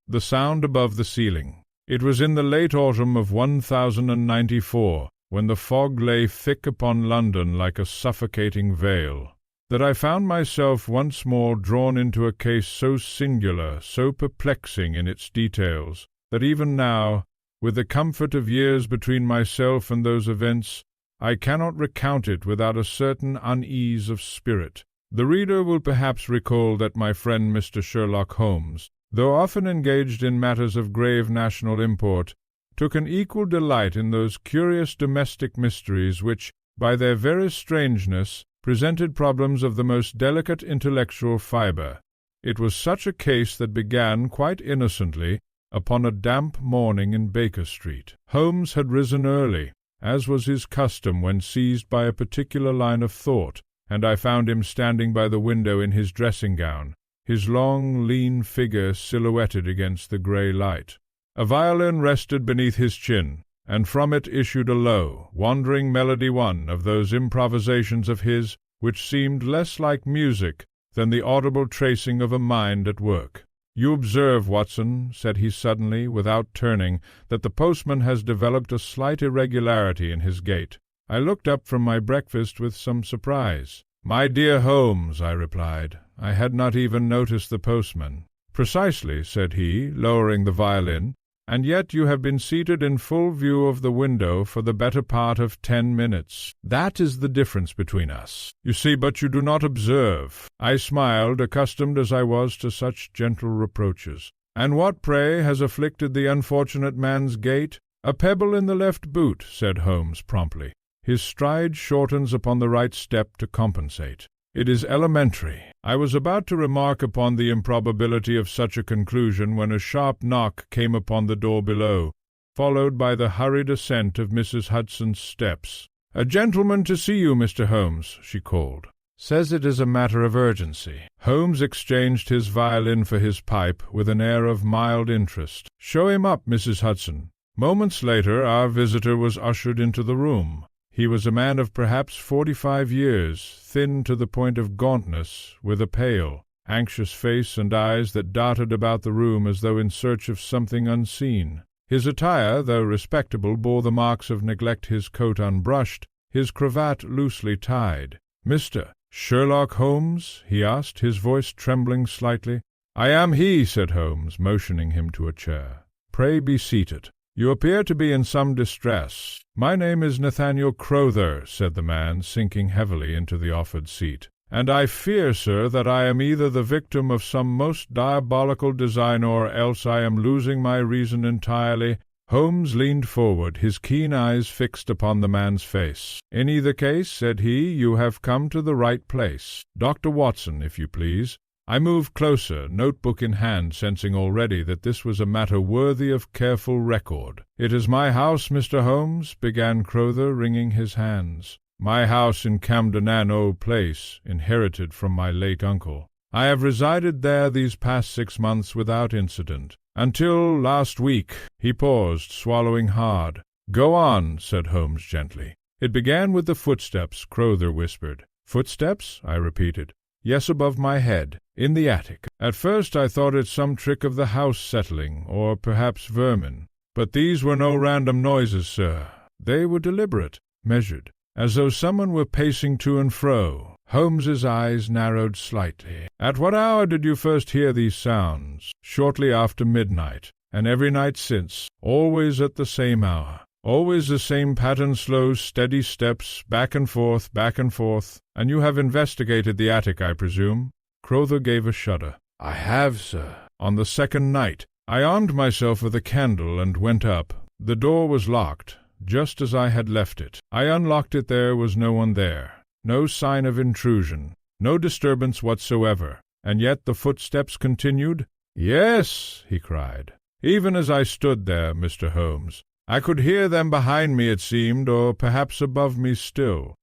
the sound above the ceiling. It was in the late autumn of 1094, when the fog lay thick upon London like a suffocating veil, that I found myself once more drawn into a case so singular, so perplexing in its details, that even now, with the comfort of years between myself and those events, I cannot recount it without a certain unease of spirit. The reader will perhaps recall that my friend Mr. Sherlock Holmes, though often engaged in matters of grave national import, took an equal delight in those curious domestic mysteries which, by their very strangeness, presented problems of the most delicate intellectual fibre. It was such a case that began, quite innocently, upon a damp morning in Baker Street. Holmes had risen early, as was his custom when seized by a particular line of thought, and I found him standing by the window in his dressing-gown, his long, lean figure silhouetted against the grey light. A violin rested beneath his chin, and from it issued a low, wandering melody, one of those improvisations of his which seemed less like music than the audible tracing of a mind at work. "You observe, Watson," said he suddenly, without turning, "that the postman has developed a slight irregularity in his gait." I looked up from my breakfast with some surprise. "My dear Holmes," I replied, "I had not even noticed the postman." "Precisely," said he, lowering the violin, "and yet you have been seated in full view of the window for the better part of 10 minutes. That is the difference between us. You see, but you do not observe." I smiled, accustomed as I was to such gentle reproaches. "And what, pray, has afflicted the unfortunate man's gait?" "A pebble in the left boot," said Holmes promptly. "His stride shortens upon the right step to compensate. It is elementary." I was about to remark upon the improbability of such a conclusion when a sharp knock came upon the door below, followed by the hurried ascent of Mrs. Hudson's steps. "A gentleman to see you, Mr. Holmes," she called. "Says it is a matter of urgency." Holmes exchanged his violin for his pipe with an air of mild interest. "Show him up, Mrs. Hudson." Moments later our visitor was ushered into the room. He was a man of perhaps 45 years, thin to the point of gauntness, with a pale, anxious face and eyes that darted about the room as though in search of something unseen. His attire, though respectable, bore the marks of neglect, his coat unbrushed, his cravat loosely tied. "Mr. Sherlock Holmes?" he asked, his voice trembling slightly. "I am he," said Holmes, motioning him to a chair. "Pray be seated. You appear to be in some distress." "My name is Nathaniel Crowther," said the man, sinking heavily into the offered seat, "and I fear, sir, that I am either the victim of some most diabolical design, or else I am losing my reason entirely." Holmes leaned forward, his keen eyes fixed upon the man's face. "In either case," said he, "you have come to the right place. Dr. Watson, if you please." I moved closer, notebook in hand, sensing already that this was a matter worthy of careful record. "It is my house, Mr. Holmes," began Crowther, wringing his hands. "My house in Camden Old Place, inherited from my late uncle. I have resided there these past 6 months without incident, until last week." He paused, swallowing hard. "Go on," said Holmes gently. "It began with the footsteps," Crowther whispered. "Footsteps?" I repeated. "Yes, above my head, in the attic. At first I thought it some trick of the house settling, or perhaps vermin. But these were no random noises, sir. They were deliberate, measured, as though someone were pacing to and fro." Holmes's eyes narrowed slightly. "At what hour did you first hear these sounds?" "Shortly after midnight, and every night since, always at the same hour. Always the same pattern, slow, steady steps, back and forth, back and forth. And you have investigated the attic, I presume?" Crowther gave a shudder. "I have, sir. On the second night. I armed myself with a candle and went up. The door was locked, just as I had left it. I unlocked it. There was no one there. No sign of intrusion. No disturbance whatsoever. And yet the footsteps continued?" "Yes," he cried. "Even as I stood there, Mr. Holmes. I could hear them behind me, it seemed, or perhaps above me still.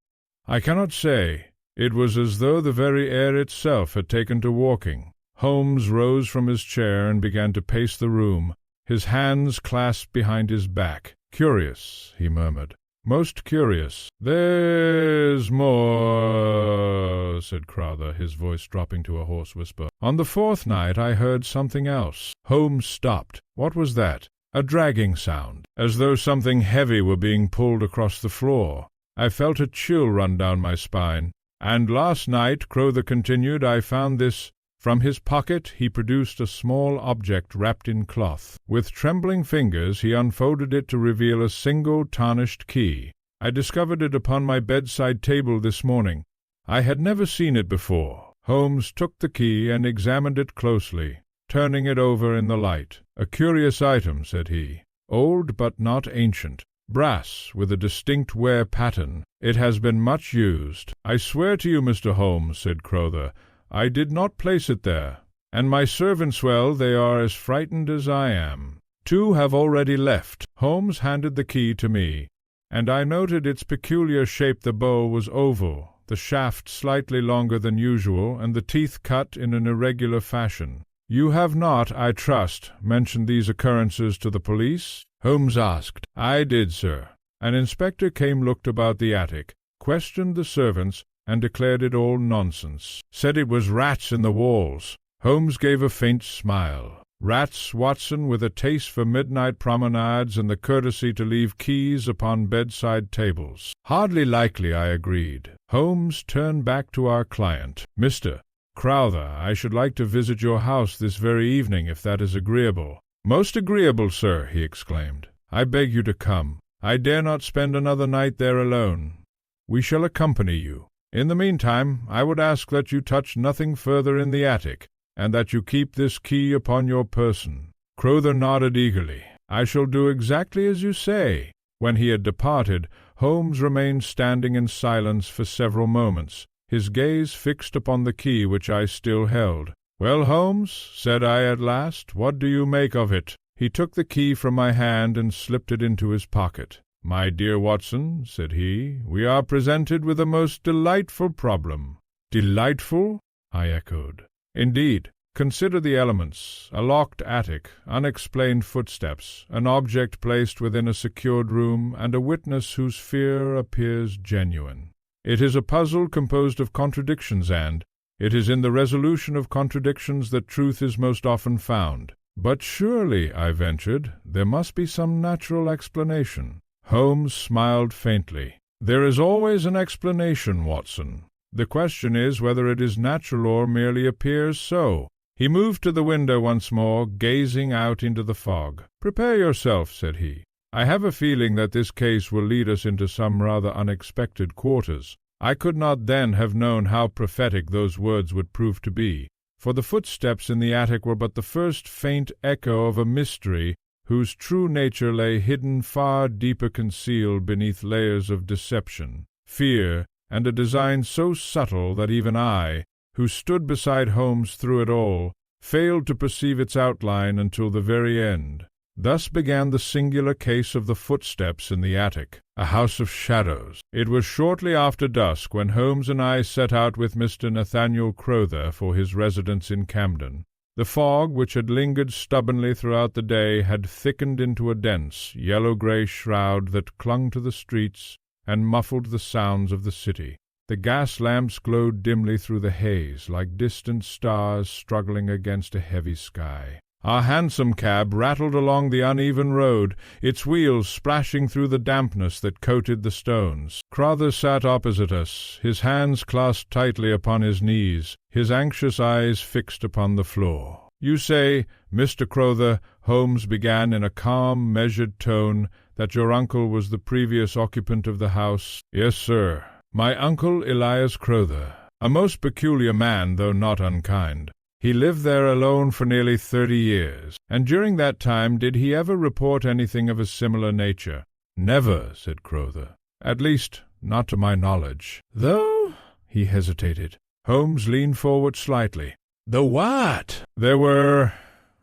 I cannot say. It was as though the very air itself had taken to walking." Holmes rose from his chair and began to pace the room, his hands clasped behind his back. "Curious," he murmured. Most curious. There's more, said Crowther, his voice dropping to a hoarse whisper. On the fourth night I heard something else. Holmes stopped. What was that? A dragging sound, as though something heavy were being pulled across the floor. I felt a chill run down my spine. And last night, Crowther continued, I found this. From his pocket he produced a small object wrapped in cloth. With trembling fingers he unfolded it to reveal a single tarnished key. I discovered it upon my bedside table this morning. I had never seen it before. Holmes took the key and examined it closely, turning it over in the light. A curious item, said he. Old but not ancient. Brass, with a distinct wear pattern. It has been much used. I swear to you, Mr. Holmes, said Crowther, I did not place it there. And my servants, well, they are as frightened as I am. 2 have already left. Holmes handed the key to me, and I noted its peculiar shape. The bowl was oval, the shaft slightly longer than usual, and the teeth cut in an irregular fashion. You have not, I trust, mentioned these occurrences to the police? Holmes asked. I did, sir. An inspector came, looked about the attic, questioned the servants, and declared it all nonsense. Said it was rats in the walls. Holmes gave a faint smile. Rats, Watson, with a taste for midnight promenades and the courtesy to leave keys upon bedside tables. Hardly likely, I agreed. Holmes turned back to our client. Mr. Crowther, I should like to visit your house this very evening, if that is agreeable. Most agreeable, sir, he exclaimed. I beg you to come. I dare not spend another night there alone. We shall accompany you. In the meantime, I would ask that you touch nothing further in the attic, and that you keep this key upon your person. Crowther nodded eagerly. I shall do exactly as you say. When he had departed, Holmes remained standing in silence for several moments, his gaze fixed upon the key which I still held. Well, Holmes, said I at last, what do you make of it? He took the key from my hand and slipped it into his pocket. My dear Watson, said he, we are presented with a most delightful problem. Delightful? I echoed. Indeed. Consider the elements: a locked attic, unexplained footsteps, an object placed within a secured room, and a witness whose fear appears genuine. It is a puzzle composed of contradictions, and it is in the resolution of contradictions that truth is most often found. But surely, I ventured, there must be some natural explanation. Holmes smiled faintly. There is always an explanation, Watson. The question is whether it is natural or merely appears so. He moved to the window once more, gazing out into the fog. Prepare yourself, said he. I have a feeling that this case will lead us into some rather unexpected quarters. I could not then have known how prophetic those words would prove to be, for the footsteps in the attic were but the first faint echo of a mystery whose true nature lay hidden far deeper concealed beneath layers of deception, fear, and a design so subtle that even I, who stood beside Holmes through it all, failed to perceive its outline until the very end. Thus began the singular case of the footsteps in the attic, a house of shadows. It was shortly after dusk when Holmes and I set out with Mr. Nathaniel Crowther for his residence in Camden. The fog, which had lingered stubbornly throughout the day, had thickened into a dense, yellow-grey shroud that clung to the streets and muffled the sounds of the city. The gas lamps glowed dimly through the haze, like distant stars struggling against a heavy sky. Our hansom cab rattled along the uneven road, its wheels splashing through the dampness that coated the stones. Crowther sat opposite us, his hands clasped tightly upon his knees, his anxious eyes fixed upon the floor. You say, Mr. Crowther, Holmes began in a calm, measured tone, that your uncle was the previous occupant of the house? Yes, sir. My uncle Elias Crowther, a most peculiar man, though not unkind. He lived there alone for nearly 30 years, and during that time did he ever report anything of a similar nature? Never, said Crowther. At least, not to my knowledge. Though, he hesitated. Holmes leaned forward slightly. The what? There were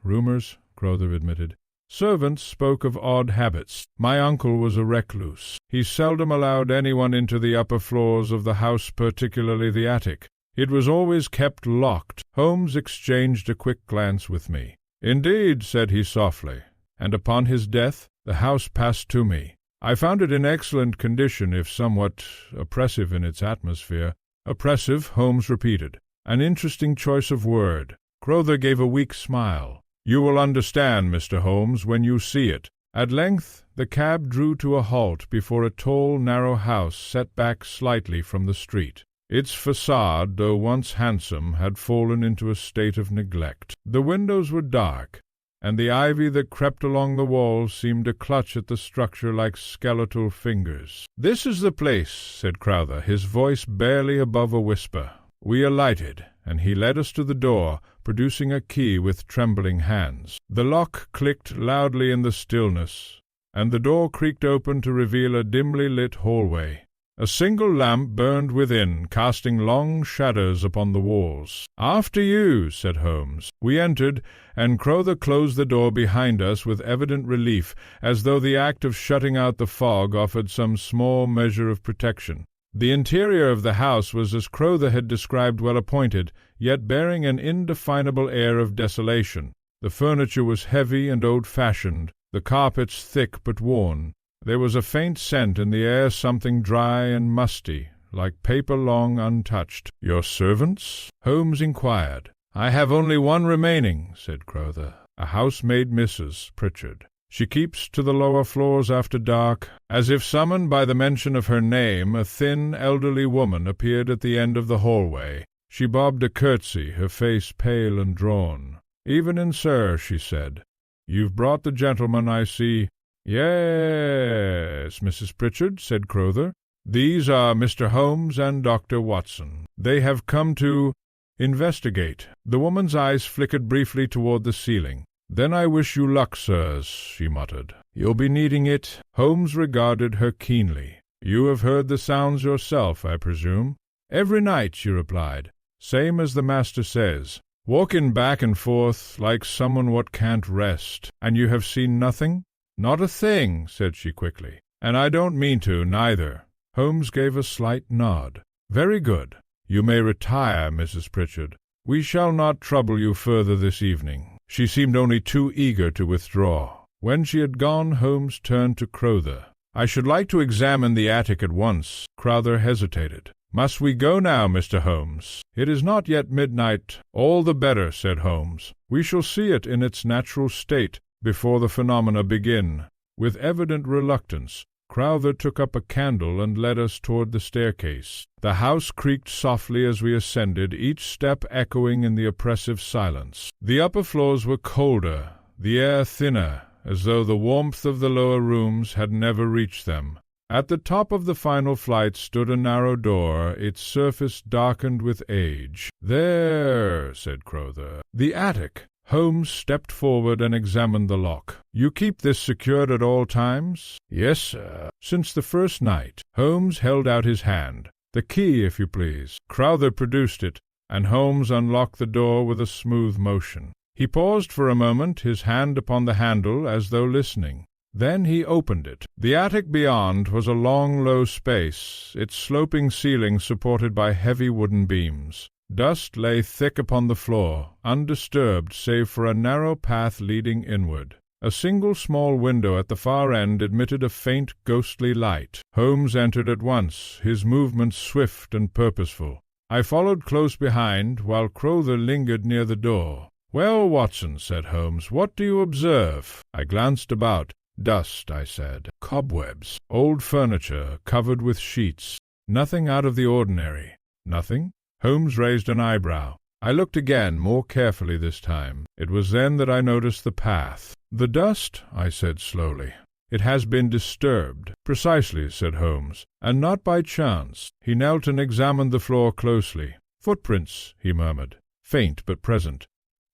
rumors, Crowther admitted. Servants spoke of odd habits. My uncle was a recluse. He seldom allowed anyone into the upper floors of the house, particularly the attic. It was always kept locked. Holmes exchanged a quick glance with me. Indeed, said he softly, and upon his death the house passed to me. "I found it in excellent condition, if somewhat oppressive in its atmosphere." "Oppressive," Holmes repeated. "An interesting choice of word." Crowther gave a weak smile. "You will understand, Mr. Holmes, when you see it." At length the cab drew to a halt before a tall, narrow house set back slightly from the street. Its façade, though once handsome, had fallen into a state of neglect. The windows were dark, and the ivy that crept along the walls seemed to clutch at the structure like skeletal fingers. "This is the place," said Crowther, his voice barely above a whisper. We alighted, and he led us to the door, producing a key with trembling hands. The lock clicked loudly in the stillness, and the door creaked open to reveal a dimly lit hallway. A single lamp burned within, casting long shadows upon the walls. "After you," said Holmes. We entered, and Crowther closed the door behind us with evident relief, as though the act of shutting out the fog offered some small measure of protection. The interior of the house was as Crowther had described, well appointed, yet bearing an indefinable air of desolation. The furniture was heavy and old-fashioned, the carpets thick but worn. There was a faint scent in the air, something dry and musty, like paper long untouched. "Your servants?" Holmes inquired. "I have only one remaining," said Crowther, "a housemaid, Mrs. Pritchard. She keeps to the lower floors after dark." As if summoned by the mention of her name, a thin, elderly woman appeared at the end of the hallway. She bobbed a curtsy, her face pale and drawn. "Evening, sir," she said. "You've brought the gentleman, I see." "Yes, Mrs. Pritchard," said Crowther. "These are Mr. Holmes and Dr. Watson. They have come to investigate." The woman's eyes flickered briefly toward the ceiling. "Then I wish you luck, sirs," she muttered. "You'll be needing it." Holmes regarded her keenly. "You have heard the sounds yourself, I presume?" "Every night," she replied. "Same as the master says. Walking back and forth like someone what can't rest. And you have seen nothing?" "Not a thing," said she quickly. "And I don't mean to, neither." Holmes gave a slight nod. "Very good. You may retire, Mrs. Pritchard. We shall not trouble you further this evening." She seemed only too eager to withdraw. When she had gone, Holmes turned to Crowther. "I should like to examine the attic at once." Crowther hesitated. "Must we go now, Mr. Holmes?" "It is not yet midnight." "All the better," said Holmes. "We shall see it in its natural state before the phenomena begin." With evident reluctance, Crowther took up a candle and led us toward the staircase. The house creaked softly as we ascended, each step echoing in the oppressive silence. The upper floors were colder, the air thinner, as though the warmth of the lower rooms had never reached them. At the top of the final flight stood a narrow door, its surface darkened with age. "There," said Crowther. "The attic." Holmes stepped forward and examined the lock. "You keep this secured at all times?" "Yes, sir." "Since the first night?" Holmes held out his hand. "The key, if you please." Crowther produced it, and Holmes unlocked the door with a smooth motion. He paused for a moment, his hand upon the handle, as though listening. Then he opened it. The attic beyond was a long, low space, its sloping ceiling supported by heavy wooden beams. Dust lay thick upon the floor, undisturbed save for a narrow path leading inward. A single small window at the far end admitted a faint, ghostly light. Holmes entered at once, his movements swift and purposeful. I followed close behind, while Crowther lingered near the door. "Well, Watson," said Holmes, "what do you observe?" I glanced about. "Dust," I said. "Cobwebs. Old furniture, covered with sheets. Nothing out of the ordinary." "Nothing?" Holmes raised an eyebrow. I looked again, more carefully this time. It was then that I noticed the path. "The dust," I said slowly. "It has been disturbed." "Precisely," said Holmes, "and not by chance." He knelt and examined the floor closely. "Footprints," he murmured, "faint but present."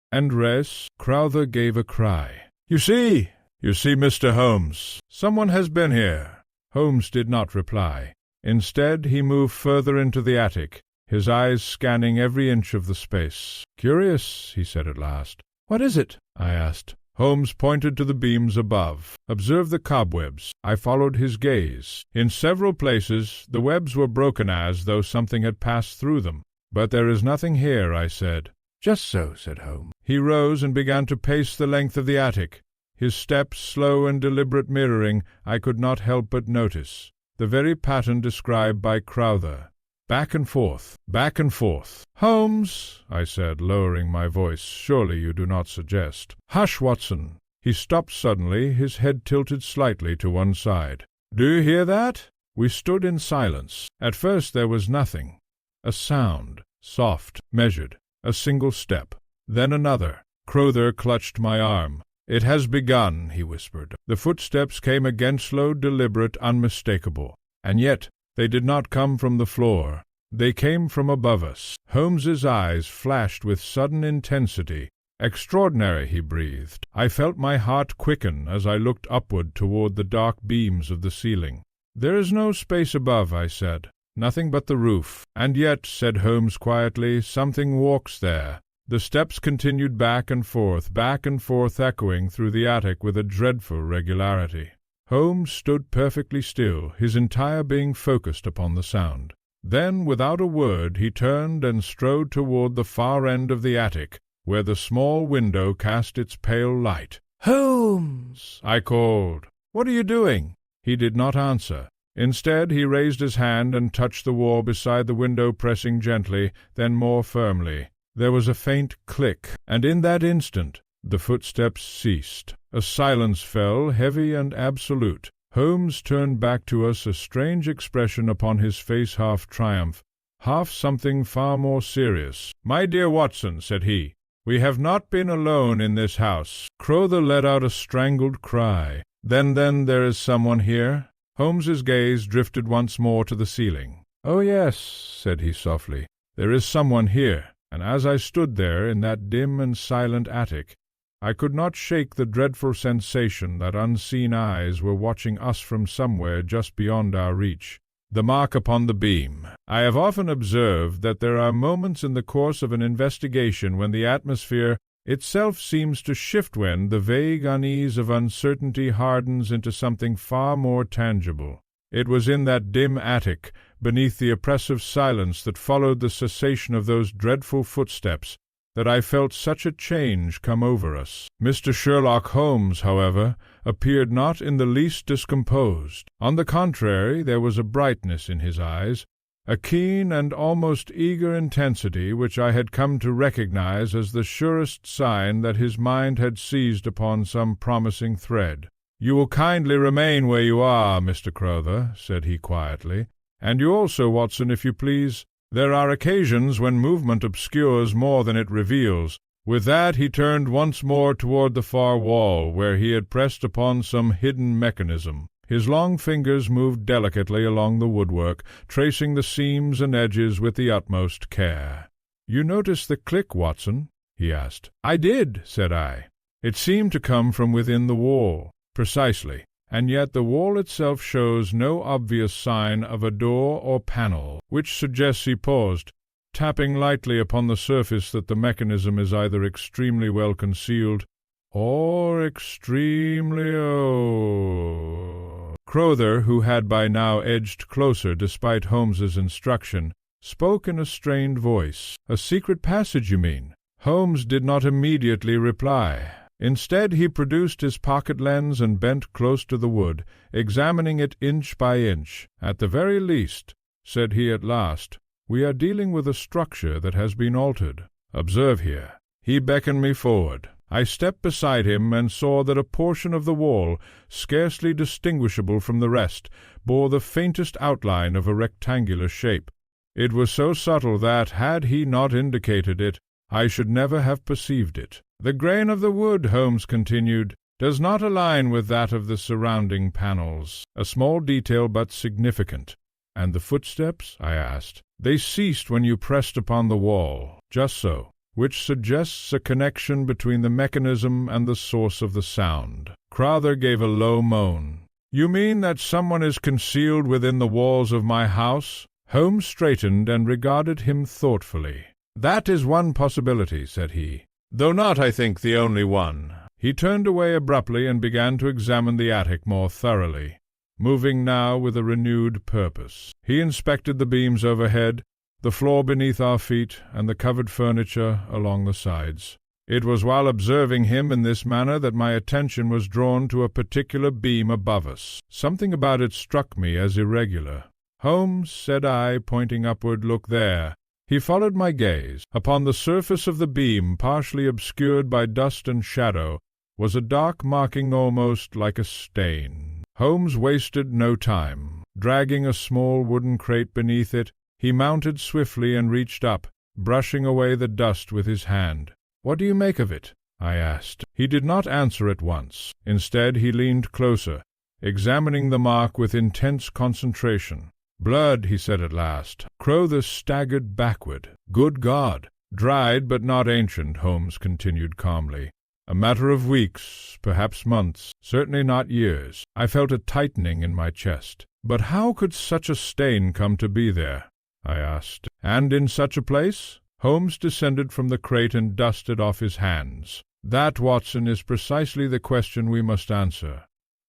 "And res?" Crowther gave a cry. You see, Mr. Holmes, someone has been here." Holmes did not reply. Instead, he moved further into the attic, his eyes scanning every inch of the space. "Curious," he said at last. "What is it?" I asked. Holmes pointed to the beams above. "Observe the cobwebs." I followed his gaze. In several places the webs were broken as though something had passed through them. "But there is nothing here," I said. "Just so," said Holmes. He rose and began to pace the length of the attic. his steps slow and deliberate mirroring, I could not help but notice the very pattern described by Crowther. Back and forth, back and forth. "Holmes," I said, lowering my voice, "surely you do not suggest—" "Hush, Watson." He stopped suddenly, his head tilted slightly to one side. "Do you hear that?" We stood in silence. At first there was nothing. A sound, soft, measured, a single step, then another. Crowther clutched my arm. "It has begun," he whispered. The footsteps came again, slow, deliberate, unmistakable. And yet they did not come from the floor. They came from above us. Holmes's eyes flashed with sudden intensity. "Extraordinary," he breathed. I felt my heart quicken as I looked upward toward the dark beams of the ceiling. "There is no space above," I said. "Nothing but the roof." "And yet," said Holmes quietly, "something walks there." The steps continued back and forth, echoing through the attic with a dreadful regularity. Holmes stood perfectly still, his entire being focused upon the sound. Then, without a word, he turned and strode toward the far end of the attic, where the small window cast its pale light. "Holmes!" I called. "What are you doing?" He did not answer. Instead, he raised his hand and touched the wall beside the window, pressing gently, then more firmly. There was a faint click, and in that instant the footsteps ceased. A silence fell, heavy and absolute. Holmes turned back to us, a strange expression upon his face, half triumph, half something far more serious. "My dear Watson," said he, "we have not been alone in this house." Crowther let out a strangled cry. Then there is someone here?" Holmes's gaze drifted once more to the ceiling. "Oh, yes," said he softly, "there is someone here." And as I stood there in that dim and silent attic, I could not shake the dreadful sensation that unseen eyes were watching us from somewhere just beyond our reach. The mark upon the beam. I have often observed that there are moments in the course of an investigation when the atmosphere itself seems to shift, when the vague unease of uncertainty hardens into something far more tangible. It was in that dim attic, beneath the oppressive silence that followed the cessation of those dreadful footsteps, that I felt such a change come over us. Mr. Sherlock Holmes, however, appeared not in the least discomposed. On the contrary, there was a brightness in his eyes, a keen and almost eager intensity which I had come to recognize as the surest sign that his mind had seized upon some promising thread. "You will kindly remain where you are, Mr. Crowther," said he quietly, "and you also, Watson, if you please. There are occasions when movement obscures more than it reveals." With that he turned once more toward the far wall, where he had pressed upon some hidden mechanism. His long fingers moved delicately along the woodwork, tracing the seams and edges with the utmost care. "You noticed the click, Watson?" he asked. "I did," said I. "It seemed to come from within the wall." "Precisely. And yet the wall itself shows no obvious sign of a door or panel, which suggests," he paused, tapping lightly upon the surface, "that the mechanism is either extremely well concealed or extremely old." Crowther, who had by now edged closer despite Holmes's instruction, spoke in a strained voice. "A secret passage, you mean?" Holmes did not immediately reply. Instead, he produced his pocket lens and bent close to the wood, examining it inch by inch. "At the very least," said he at last, "we are dealing with a structure that has been altered. Observe here." He beckoned me forward. I stepped beside him and saw that a portion of the wall, scarcely distinguishable from the rest, bore the faintest outline of a rectangular shape. It was so subtle that, had he not indicated it, I should never have perceived it. "The grain of the wood," Holmes continued, "does not align with that of the surrounding panels, a small detail but significant." "And the footsteps?" I asked. "They ceased when you pressed upon the wall." "Just so, which suggests a connection between the mechanism and the source of the sound." Crowther gave a low moan. "You mean that someone is concealed within the walls of my house?" Holmes straightened and regarded him thoughtfully. "That is one possibility," said he, "though not, I think, the only one." He turned away abruptly and began to examine the attic more thoroughly, moving now with a renewed purpose. He inspected the beams overhead, the floor beneath our feet, and the covered furniture along the sides. It was while observing him in this manner that my attention was drawn to a particular beam above us. Something about it struck me as irregular. "Holmes," said I, pointing upward, "look there." He followed my gaze. Upon the surface of the beam, partially obscured by dust and shadow, was a dark marking almost like a stain. Holmes wasted no time. Dragging a small wooden crate beneath it, he mounted swiftly and reached up, brushing away the dust with his hand. "What do you make of it?" I asked. He did not answer at once. Instead, he leaned closer, examining the mark with intense concentration. "Blood," he said at last. Crowther staggered backward. "Good God!" "Dried, but not ancient," Holmes continued calmly. "A matter of weeks, perhaps months, certainly not years." I felt a tightening in my chest. "But how could such a stain come to be there?" I asked. "And in such a place?" Holmes descended from the crate and dusted off his hands. "That, Watson, is precisely the question we must answer."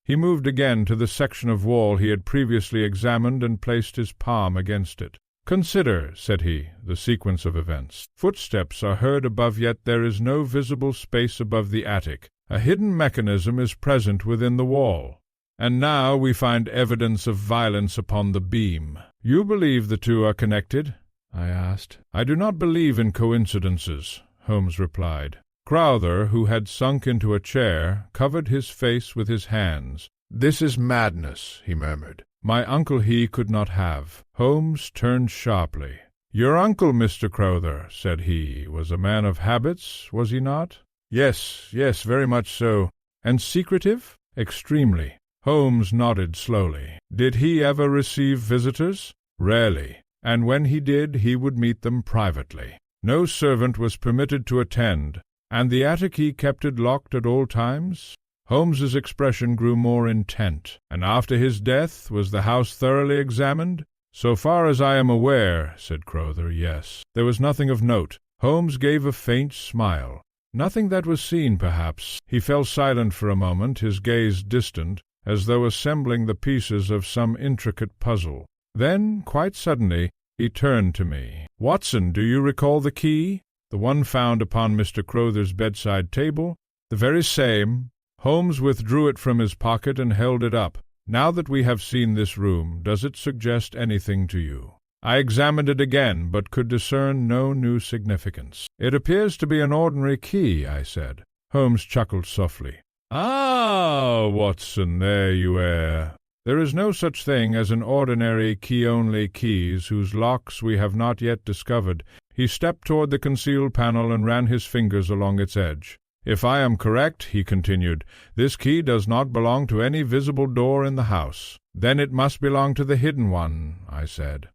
He moved again to the section of wall he had previously examined and placed his palm against it. "Consider," said he, "the sequence of events. Footsteps are heard above, yet there is no visible space above the attic. A hidden mechanism is present within the wall. And now we find evidence of violence upon the beam. You believe the two are connected?" I asked. "I do not believe in coincidences," Holmes replied. Crowther, who had sunk into a chair, covered his face with his hands. "This is madness," he murmured. "My uncle he could not have." Holmes turned sharply. "Your uncle, Mr. Crowther," said he, "was a man of habits, was he not?" Yes, very much so." "And secretive?" "Extremely." Holmes nodded slowly. "Did he ever receive visitors?" "Rarely. And when he did, he would meet them privately. No servant was permitted to attend. And the attic he kept it locked at all times?" Holmes's expression grew more intent. "And after his death, was the house thoroughly examined?" "So far as I am aware," said Crowther, "yes. There was nothing of note." Holmes gave a faint smile. "Nothing that was seen, perhaps." He fell silent for a moment, his gaze distant, as though assembling the pieces of some intricate puzzle. Then, quite suddenly, he turned to me. "Watson, do you recall the key?" "The one found upon Mr. Crowther's bedside table?" "The very same." Holmes withdrew it from his pocket and held it up. "Now that we have seen this room, does it suggest anything to you?" I examined it again, but could discern no new significance. "It appears to be an ordinary key," I said. Holmes chuckled softly. "Ah, Watson, there you are. There is no such thing as an ordinary key-only keys whose locks we have not yet discovered." He stepped toward the concealed panel and ran his fingers along its edge. "If I am correct," he continued, "this key does not belong to any visible door in the house." "Then it must belong to the hidden one," I said.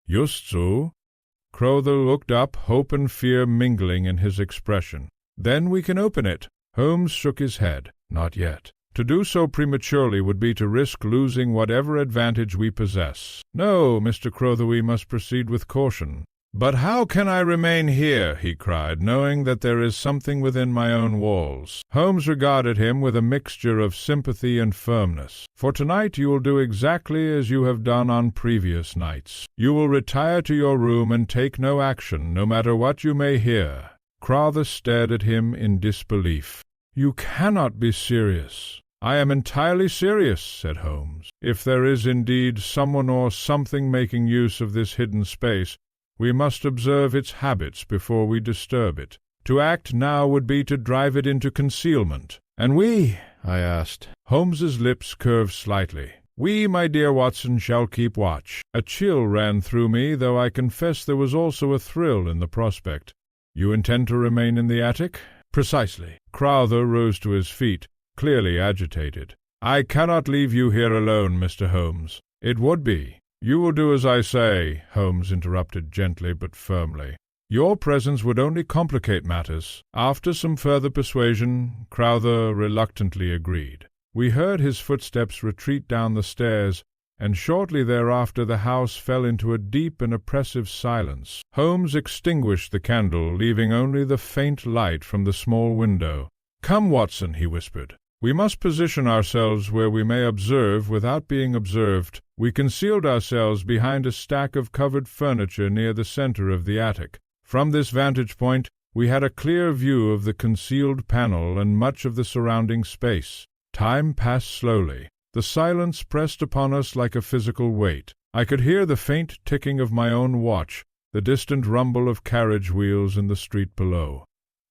"Just so." Crowther looked up, hope and fear mingling in his expression. "Then we can open it." Holmes shook his head. "Not yet. To do so prematurely would be to risk losing whatever advantage we possess. No, Mr. Crowther, we must proceed with caution." "But how can I remain here," he cried, "knowing that there is something within my own walls?" Holmes regarded him with a mixture of sympathy and firmness. "For tonight you will do exactly as you have done on previous nights. You will retire to your room and take no action, no matter what you may hear." Crowther stared at him in disbelief. "You cannot be serious." "I am entirely serious," said Holmes. "If there is indeed someone or something making use of this hidden space, we must observe its habits before we disturb it. To act now would be to drive it into concealment." "And we?" I asked. Holmes's lips curved slightly. "We, my dear Watson, shall keep watch." A chill ran through me, though I confess there was also a thrill in the prospect. "You intend to remain in the attic?" "Precisely." Crowther rose to his feet, clearly agitated. "I cannot leave you here alone, Mr. Holmes." "It would be." "You will do as I say," Holmes interrupted gently but firmly. "Your presence would only complicate matters." After some further persuasion, Crowther reluctantly agreed. We heard his footsteps retreat down the stairs, and shortly thereafter the house fell into a deep and oppressive silence. Holmes extinguished the candle, leaving only the faint light from the small window. "Come, Watson," he whispered. "We must position ourselves where we may observe without being observed." We concealed ourselves behind a stack of covered furniture near the center of the attic. From this vantage point we had a clear view of the concealed panel and much of the surrounding space. Time passed slowly. The silence pressed upon us like a physical weight. I could hear the faint ticking of my own watch, the distant rumble of carriage wheels in the street below.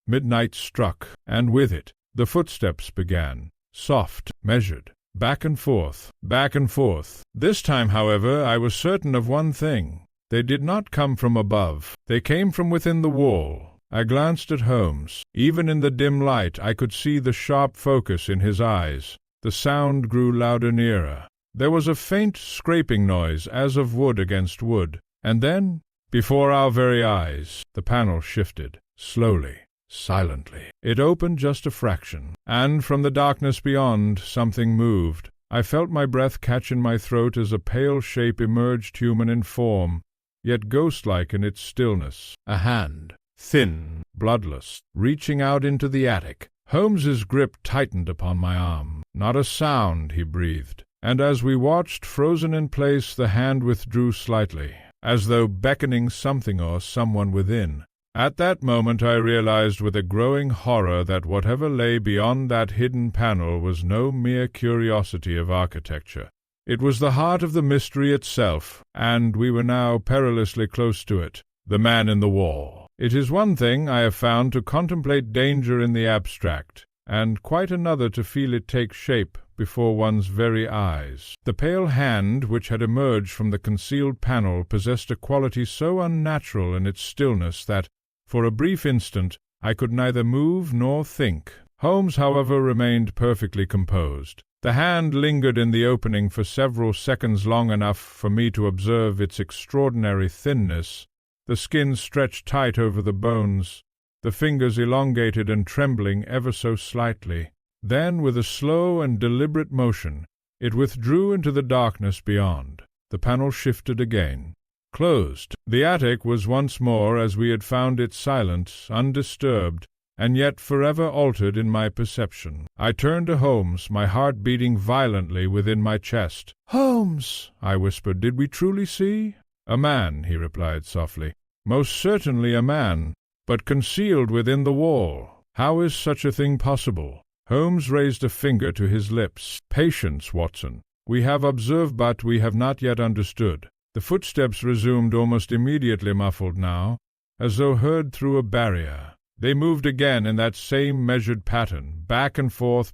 Midnight struck, and with it, the footsteps began, soft, measured, back and forth, back and forth. This time, however, I was certain of one thing. They did not come from above. They came from within the wall. I glanced at Holmes. Even in the dim light I could see the sharp focus in his eyes. The sound grew louder nearer. There was a faint scraping noise as of wood against wood, and then, before our very eyes, the panel shifted, slowly, silently. It opened just a fraction, and from the darkness beyond something moved. I felt my breath catch in my throat as a pale shape emerged, human in form, yet ghost-like in its stillness. A hand, thin, bloodless, reaching out into the attic. Holmes's grip tightened upon my arm. "Not a sound," he breathed, and as we watched, frozen in place, the hand withdrew slightly, as though beckoning something or someone within. At that moment I realized with a growing horror that whatever lay beyond that hidden panel was no mere curiosity of architecture. It was the heart of the mystery itself, and we were now perilously close to it. The man in the wall. It is one thing, I have found, to contemplate danger in the abstract, and quite another to feel it take shape before one's very eyes. The pale hand which had emerged from the concealed panel possessed a quality so unnatural in its stillness that, for a brief instant, I could neither move nor think. Holmes, however, remained perfectly composed. The hand lingered in the opening for several seconds, long enough for me to observe its extraordinary thinness. The skin stretched tight over the bones, the fingers elongated and trembling ever so slightly. Then, with a slow and deliberate motion, it withdrew into the darkness beyond. The panel shifted again, closed. The attic was once more as we had found it, silent, undisturbed, and yet forever altered in my perception. I turned to Holmes, my heart beating violently within my chest. "Holmes," I whispered, "did we truly see?" "A man," he replied softly. "Most certainly a man, but concealed within the wall. How is such a thing possible?" Holmes raised a finger to his lips. "Patience, Watson. We have observed, but we have not yet understood." The footsteps resumed almost immediately, muffled now, as though heard through a barrier. They moved again in that same measured pattern, back and forth,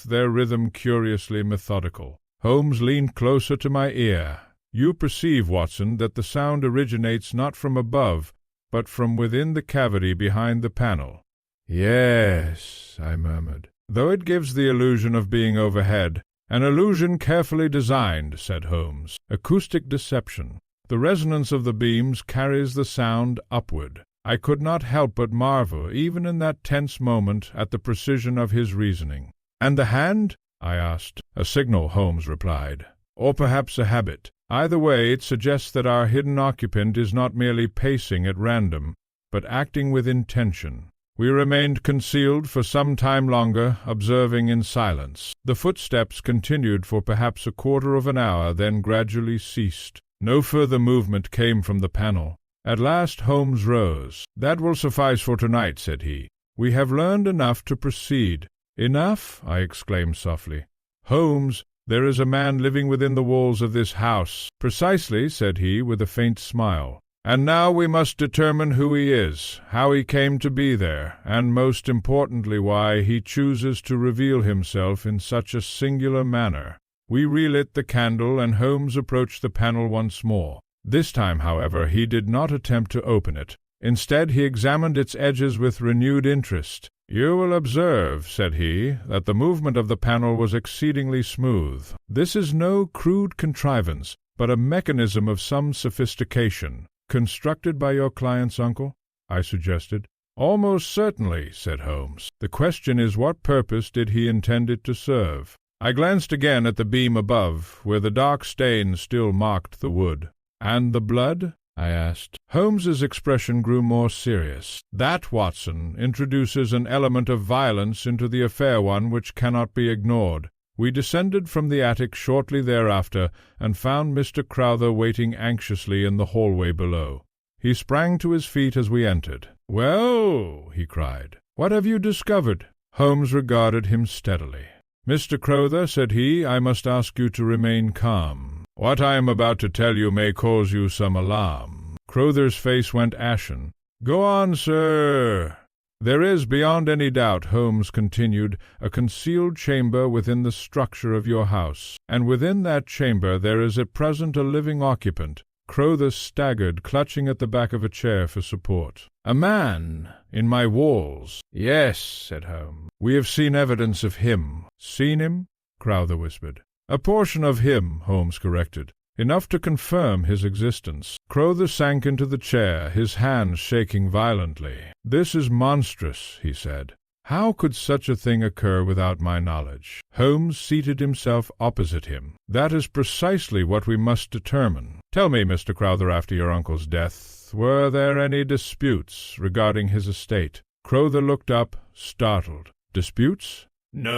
their rhythm curiously methodical. Holmes leaned closer to my ear. "You perceive, Watson, that the sound originates not from above, but from within the cavity behind the panel." "Yes," I murmured, "though it gives the illusion of being overhead." "An illusion carefully designed," said Holmes. "Acoustic deception. The resonance of the beams carries the sound upward." I could not help but marvel, even in that tense moment, at the precision of his reasoning. "And the hand?" I asked. "A signal," Holmes replied, "or perhaps a habit. Either way, it suggests that our hidden occupant is not merely pacing at random, but acting with intention." We remained concealed for some time longer, observing in silence. The footsteps continued for perhaps a quarter of an hour, then gradually ceased. No further movement came from the panel. At last Holmes rose. "That will suffice for tonight," said he. "We have learned enough to proceed." "Enough?" I exclaimed softly. "Holmes, there is a man living within the walls of this house." "Precisely," said he, with a faint smile. "And now we must determine who he is, how he came to be there, and most importantly why he chooses to reveal himself in such a singular manner." We relit the candle, and Holmes approached the panel once more. This time, however, he did not attempt to open it. Instead, he examined its edges with renewed interest. "You will observe," said he, "that the movement of the panel was exceedingly smooth. This is no crude contrivance, but a mechanism of some sophistication." "Constructed by your client's uncle?" I suggested. "Almost certainly," said Holmes. "The question is, what purpose did he intend it to serve?" I glanced again at the beam above, where the dark stain still marked the wood. "And the blood?" I asked. Holmes's expression grew more serious. "That, Watson, introduces an element of violence into the affair, one which cannot be ignored." We descended from the attic shortly thereafter, and found Mr. Crowther waiting anxiously in the hallway below. He sprang to his feet as we entered. "Well," he cried, "what have you discovered?" Holmes regarded him steadily. "Mr. Crowther," said he, "I must ask you to remain calm. What I am about to tell you may cause you some alarm." Crowther's face went ashen. "Go on, sir." "There is, beyond any doubt," Holmes continued, "a concealed chamber within the structure of your house, and within that chamber there is at present a living occupant." Crowther staggered, clutching at the back of a chair for support. "A man in my walls." "Yes," said Holmes. "We have seen evidence of him." "Seen him?" Crowther whispered. "A portion of him," Holmes corrected. "Enough to confirm his existence." Crowther sank into the chair, his hands shaking violently. "This is monstrous," he said. "How could such a thing occur without my knowledge?" Holmes seated himself opposite him. "That is precisely what we must determine. Tell me, Mr. Crowther, after your uncle's death, were there any disputes regarding his estate?" Crowther looked up, startled. "Disputes?" "No,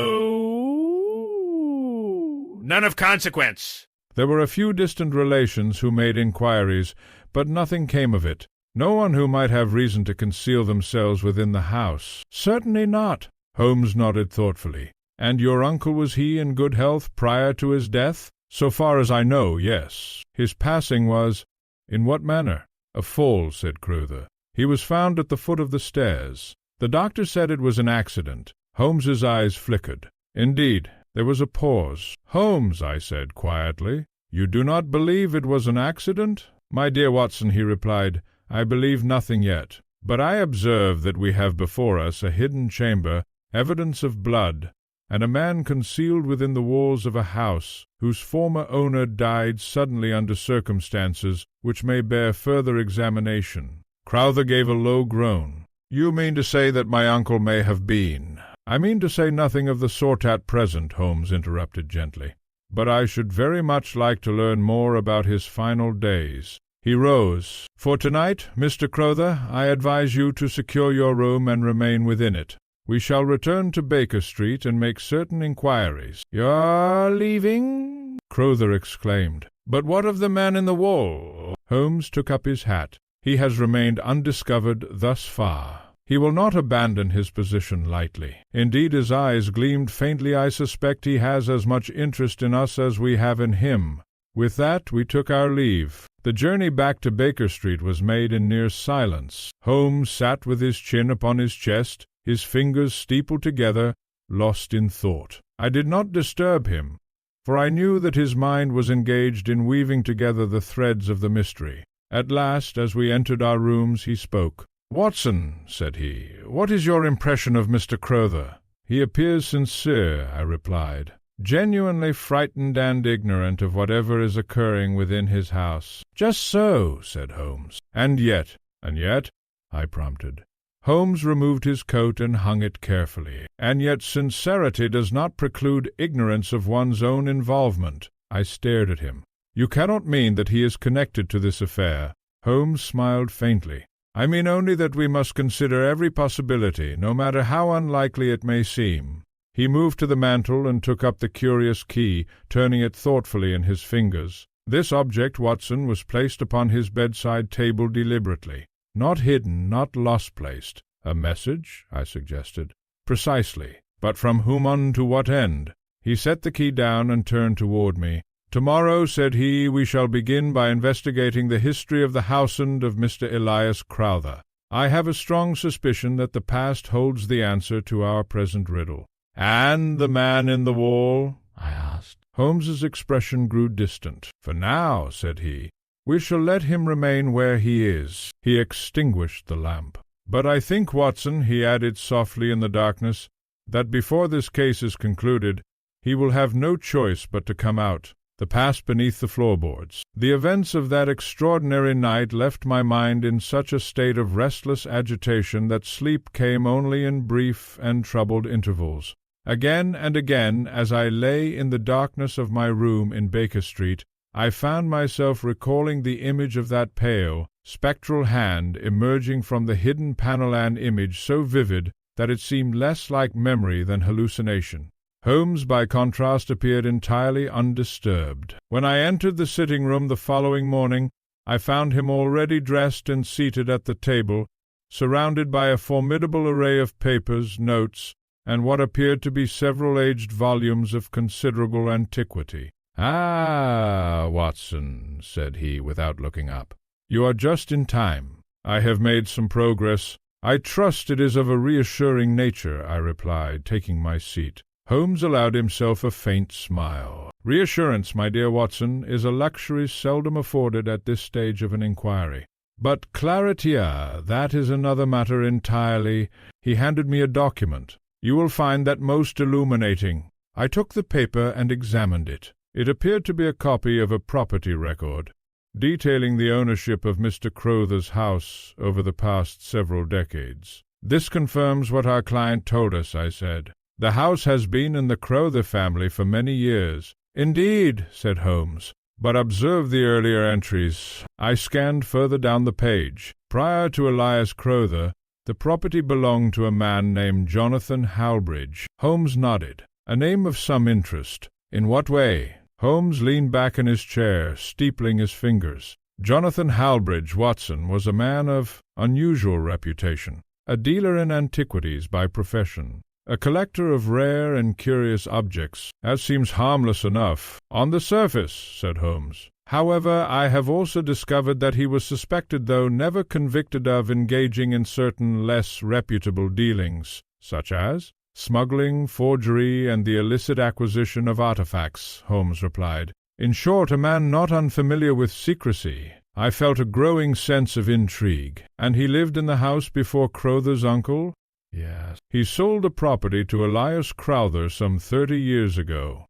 none of consequence." "There were a few distant relations who made inquiries, but nothing came of it. No one who might have reason to conceal themselves within the house." "Certainly not." Holmes nodded thoughtfully. "And your uncle, was he in good health prior to his death?" "So far as I know, yes. His passing was—" "In what manner?" "A fall," said Crowther. "He was found at the foot of the stairs. The doctor said it was an accident." Holmes's eyes flickered. "Indeed." There was a pause. "Holmes," I said quietly, "you do not believe it was an accident?" "My dear Watson," he replied, "I believe nothing yet. But I observe that we have before us a hidden chamber, evidence of blood, and a man concealed within the walls of a house whose former owner died suddenly under circumstances which may bear further examination." Crowther gave a low groan. "You mean to say that my uncle may have been—" "I mean to say nothing of the sort at present," Holmes interrupted gently. "But I should very much like to learn more about his final days." He rose. "For tonight, Mr. Crowther, I advise you to secure your room and remain within it. We shall return to Baker Street and make certain inquiries." "You're leaving?" Crowther exclaimed. "But what of the man in the wall?" Holmes took up his hat. "He has remained undiscovered thus far. He will not abandon his position lightly. Indeed, his eyes gleamed faintly. I suspect he has as much interest in us as we have in him." With that we took our leave. The journey back to Baker Street was made in near silence. Holmes sat with his chin upon his chest, his fingers steepled together, lost in thought. I did not disturb him, for I knew that his mind was engaged in weaving together the threads of the mystery. At last, as we entered our rooms, he spoke. "Watson," said he, "what is your impression of Mr. Crowther?" "He appears sincere," I replied, "genuinely frightened and ignorant of whatever is occurring within his house." "Just so," said Holmes. "And yet—" "And yet?" I prompted. Holmes removed his coat and hung it carefully. "And yet sincerity does not preclude ignorance of one's own involvement." I stared at him. "You cannot mean that he is connected to this affair?" Holmes smiled faintly. "I mean only that we must consider every possibility, no matter how unlikely it may seem." He moved to the mantel and took up the curious key, turning it thoughtfully in his fingers. "This object, Watson, was placed upon his bedside table deliberately. Not hidden, not lost-placed." "A message?" I suggested. "Precisely. But from whom and to what end?" He set the key down and turned toward me. "Tomorrow," said he, "we shall begin by investigating the history of the house-end of Mr. Elias Crowther. I have a strong suspicion that the past holds the answer to our present riddle." "And the man in the wall?" I asked. Holmes's expression grew distant. "For now," said he, "we shall let him remain where he is." He extinguished the lamp. "But I think, Watson," he added softly in the darkness, "that before this case is concluded, he will have no choice but to come out. The past beneath the floorboards. The events of that extraordinary night left my mind in such a state of restless agitation that sleep came only in brief and troubled intervals. Again and again, as I lay in the darkness of my room in Baker Street, I found myself recalling the image of that pale, spectral hand emerging from the hidden panel, an image so vivid that it seemed less like memory than hallucination. Holmes, by contrast, appeared entirely undisturbed. When I entered the sitting-room the following morning, I found him already dressed and seated at the table, surrounded by a formidable array of papers, notes, and what appeared to be several aged volumes of considerable antiquity. "Ah, Watson," said he, without looking up, "you are just in time. I have made some progress. I trust it is of a reassuring nature," I replied, taking my seat. Holmes allowed himself a faint smile. "Reassurance, my dear Watson, is a luxury seldom afforded at this stage of an inquiry. But claritia, that is another matter entirely." He handed me a document. "You will find that most illuminating." I took the paper and examined it. It appeared to be a copy of a property record, detailing the ownership of Mr. Crowther's house over the past several decades. "This confirms what our client told us," I said. "The house has been in the Crowther family for many years." "Indeed," said Holmes. "But observe the earlier entries." I scanned further down the page. Prior to Elias Crowther, the property belonged to a man named Jonathan Halbridge. Holmes nodded. "A name of some interest. In what way?" Holmes leaned back in his chair, steepling his fingers. "Jonathan Halbridge, Watson, was a man of unusual reputation, a dealer in antiquities by profession, a collector of rare and curious objects. That seems harmless enough, on the surface," said Holmes. "However, I have also discovered that he was suspected, though never convicted, of engaging in certain less reputable dealings, such as smuggling, forgery, and the illicit acquisition of artifacts," Holmes replied. "In short, a man not unfamiliar with secrecy." I felt a growing sense of intrigue. "And he lived in the house before Crowther's uncle?" "Yes." "He sold the property to Elias Crowther some 30 years ago.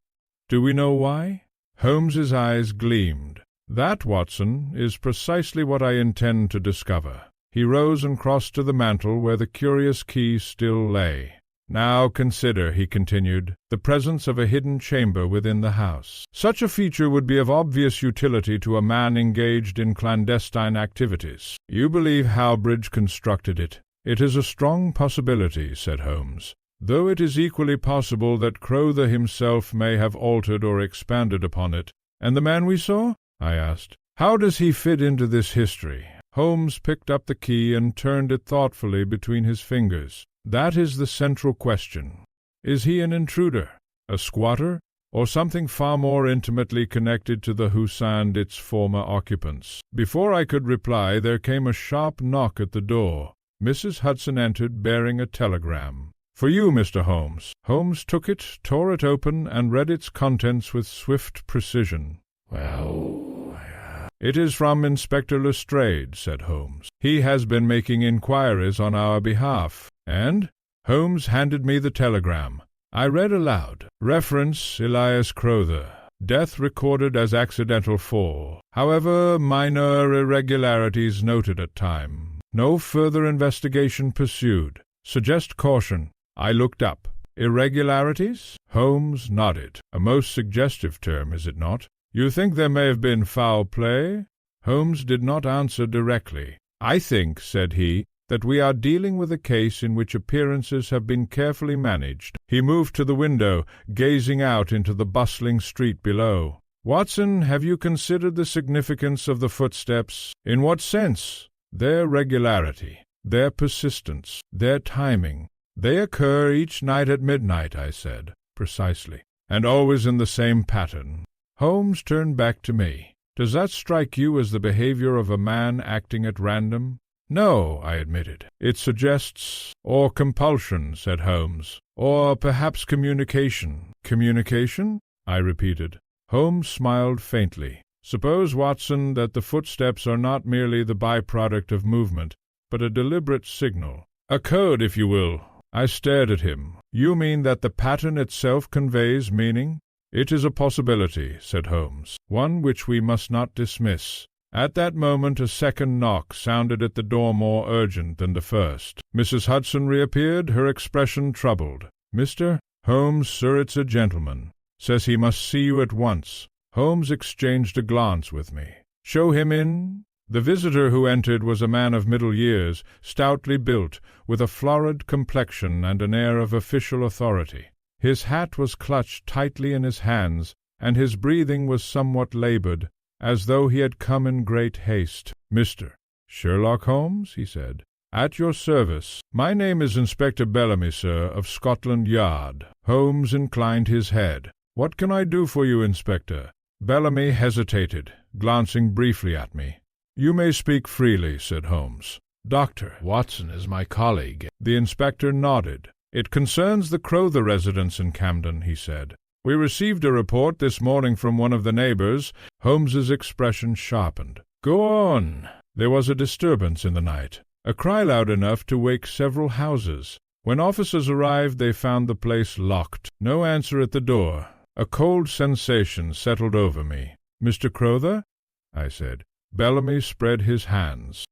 Do we know why?" Holmes's eyes gleamed. "That, Watson, is precisely what I intend to discover." He rose and crossed to the mantel where the curious key still lay. "Now consider," he continued, "the presence of a hidden chamber within the house. Such a feature would be of obvious utility to a man engaged in clandestine activities. You believe Halbridge constructed it. It is a strong possibility," said Holmes, "though it is equally possible that Crowther himself may have altered or expanded upon it." "And the man we saw?" I asked. "How does he fit into this history?" Holmes picked up the key and turned it thoughtfully between his fingers. "That is the central question. Is he an intruder, a squatter, or something far more intimately connected to the house and its former occupants?" Before I could reply, there came a sharp knock at the door. Mrs. Hudson entered, bearing a telegram. "For you, Mr. Holmes." Holmes took it, tore it open, and read its contents with swift precision. "Well, it is from Inspector Lestrade," said Holmes. "He has been making inquiries on our behalf." "And?" Holmes handed me the telegram. I read aloud. "Reference Elias Crowther. Death recorded as accidental fall. However, minor irregularities noted at time. No further investigation pursued. Suggest caution." I looked up. "Irregularities?" Holmes nodded. "A most suggestive term, is it not? You think there may have been foul play?" Holmes did not answer directly. "I think," said he, "that we are dealing with a case in which appearances have been carefully managed." He moved to the window, gazing out into the bustling street below. "Watson, have you considered the significance of the footsteps?" "In what sense?" "Their regularity, their persistence, their timing." "They occur each night at midnight," I said. "Precisely. And always in the same pattern." Holmes turned back to me. "Does that strike you as the behavior of a man acting at random?" "No," I admitted. "It suggests—" "Or compulsion," said Holmes. "Or perhaps communication." "Communication?" I repeated. Holmes smiled faintly. "Suppose, Watson, that the footsteps are not merely the by-product of movement, but a deliberate signal. A code, if you will." I stared at him. "You mean that the pattern itself conveys meaning?" "It is a possibility," said Holmes, "one which we must not dismiss." At that moment a second knock sounded at the door, more urgent than the first. Mrs. Hudson reappeared, her expression troubled. "Mr. Holmes, sir, it's a gentleman. Says he must see you at once." Holmes exchanged a glance with me. "Show him in." The visitor who entered was a man of middle years, stoutly built, with a florid complexion and an air of official authority. His hat was clutched tightly in his hands, and his breathing was somewhat labored, as though he had come in great haste. "Mr. Sherlock Holmes?" he said. "At your service. My name is Inspector Bellamy, sir, of Scotland Yard." Holmes inclined his head. "What can I do for you, Inspector?" Bellamy hesitated, glancing briefly at me. "You may speak freely," said Holmes. "Dr. Watson is my colleague." The inspector nodded. "It concerns the Crowther residence in Camden," he said. "We received a report this morning from one of the neighbors." Holmes's expression sharpened. "Go on." "There was a disturbance in the night, a cry loud enough to wake several houses. When officers arrived they found the place locked. No answer at the door. A cold sensation settled over me." "Mr. Crowther?" I said. Bellamy spread his hands.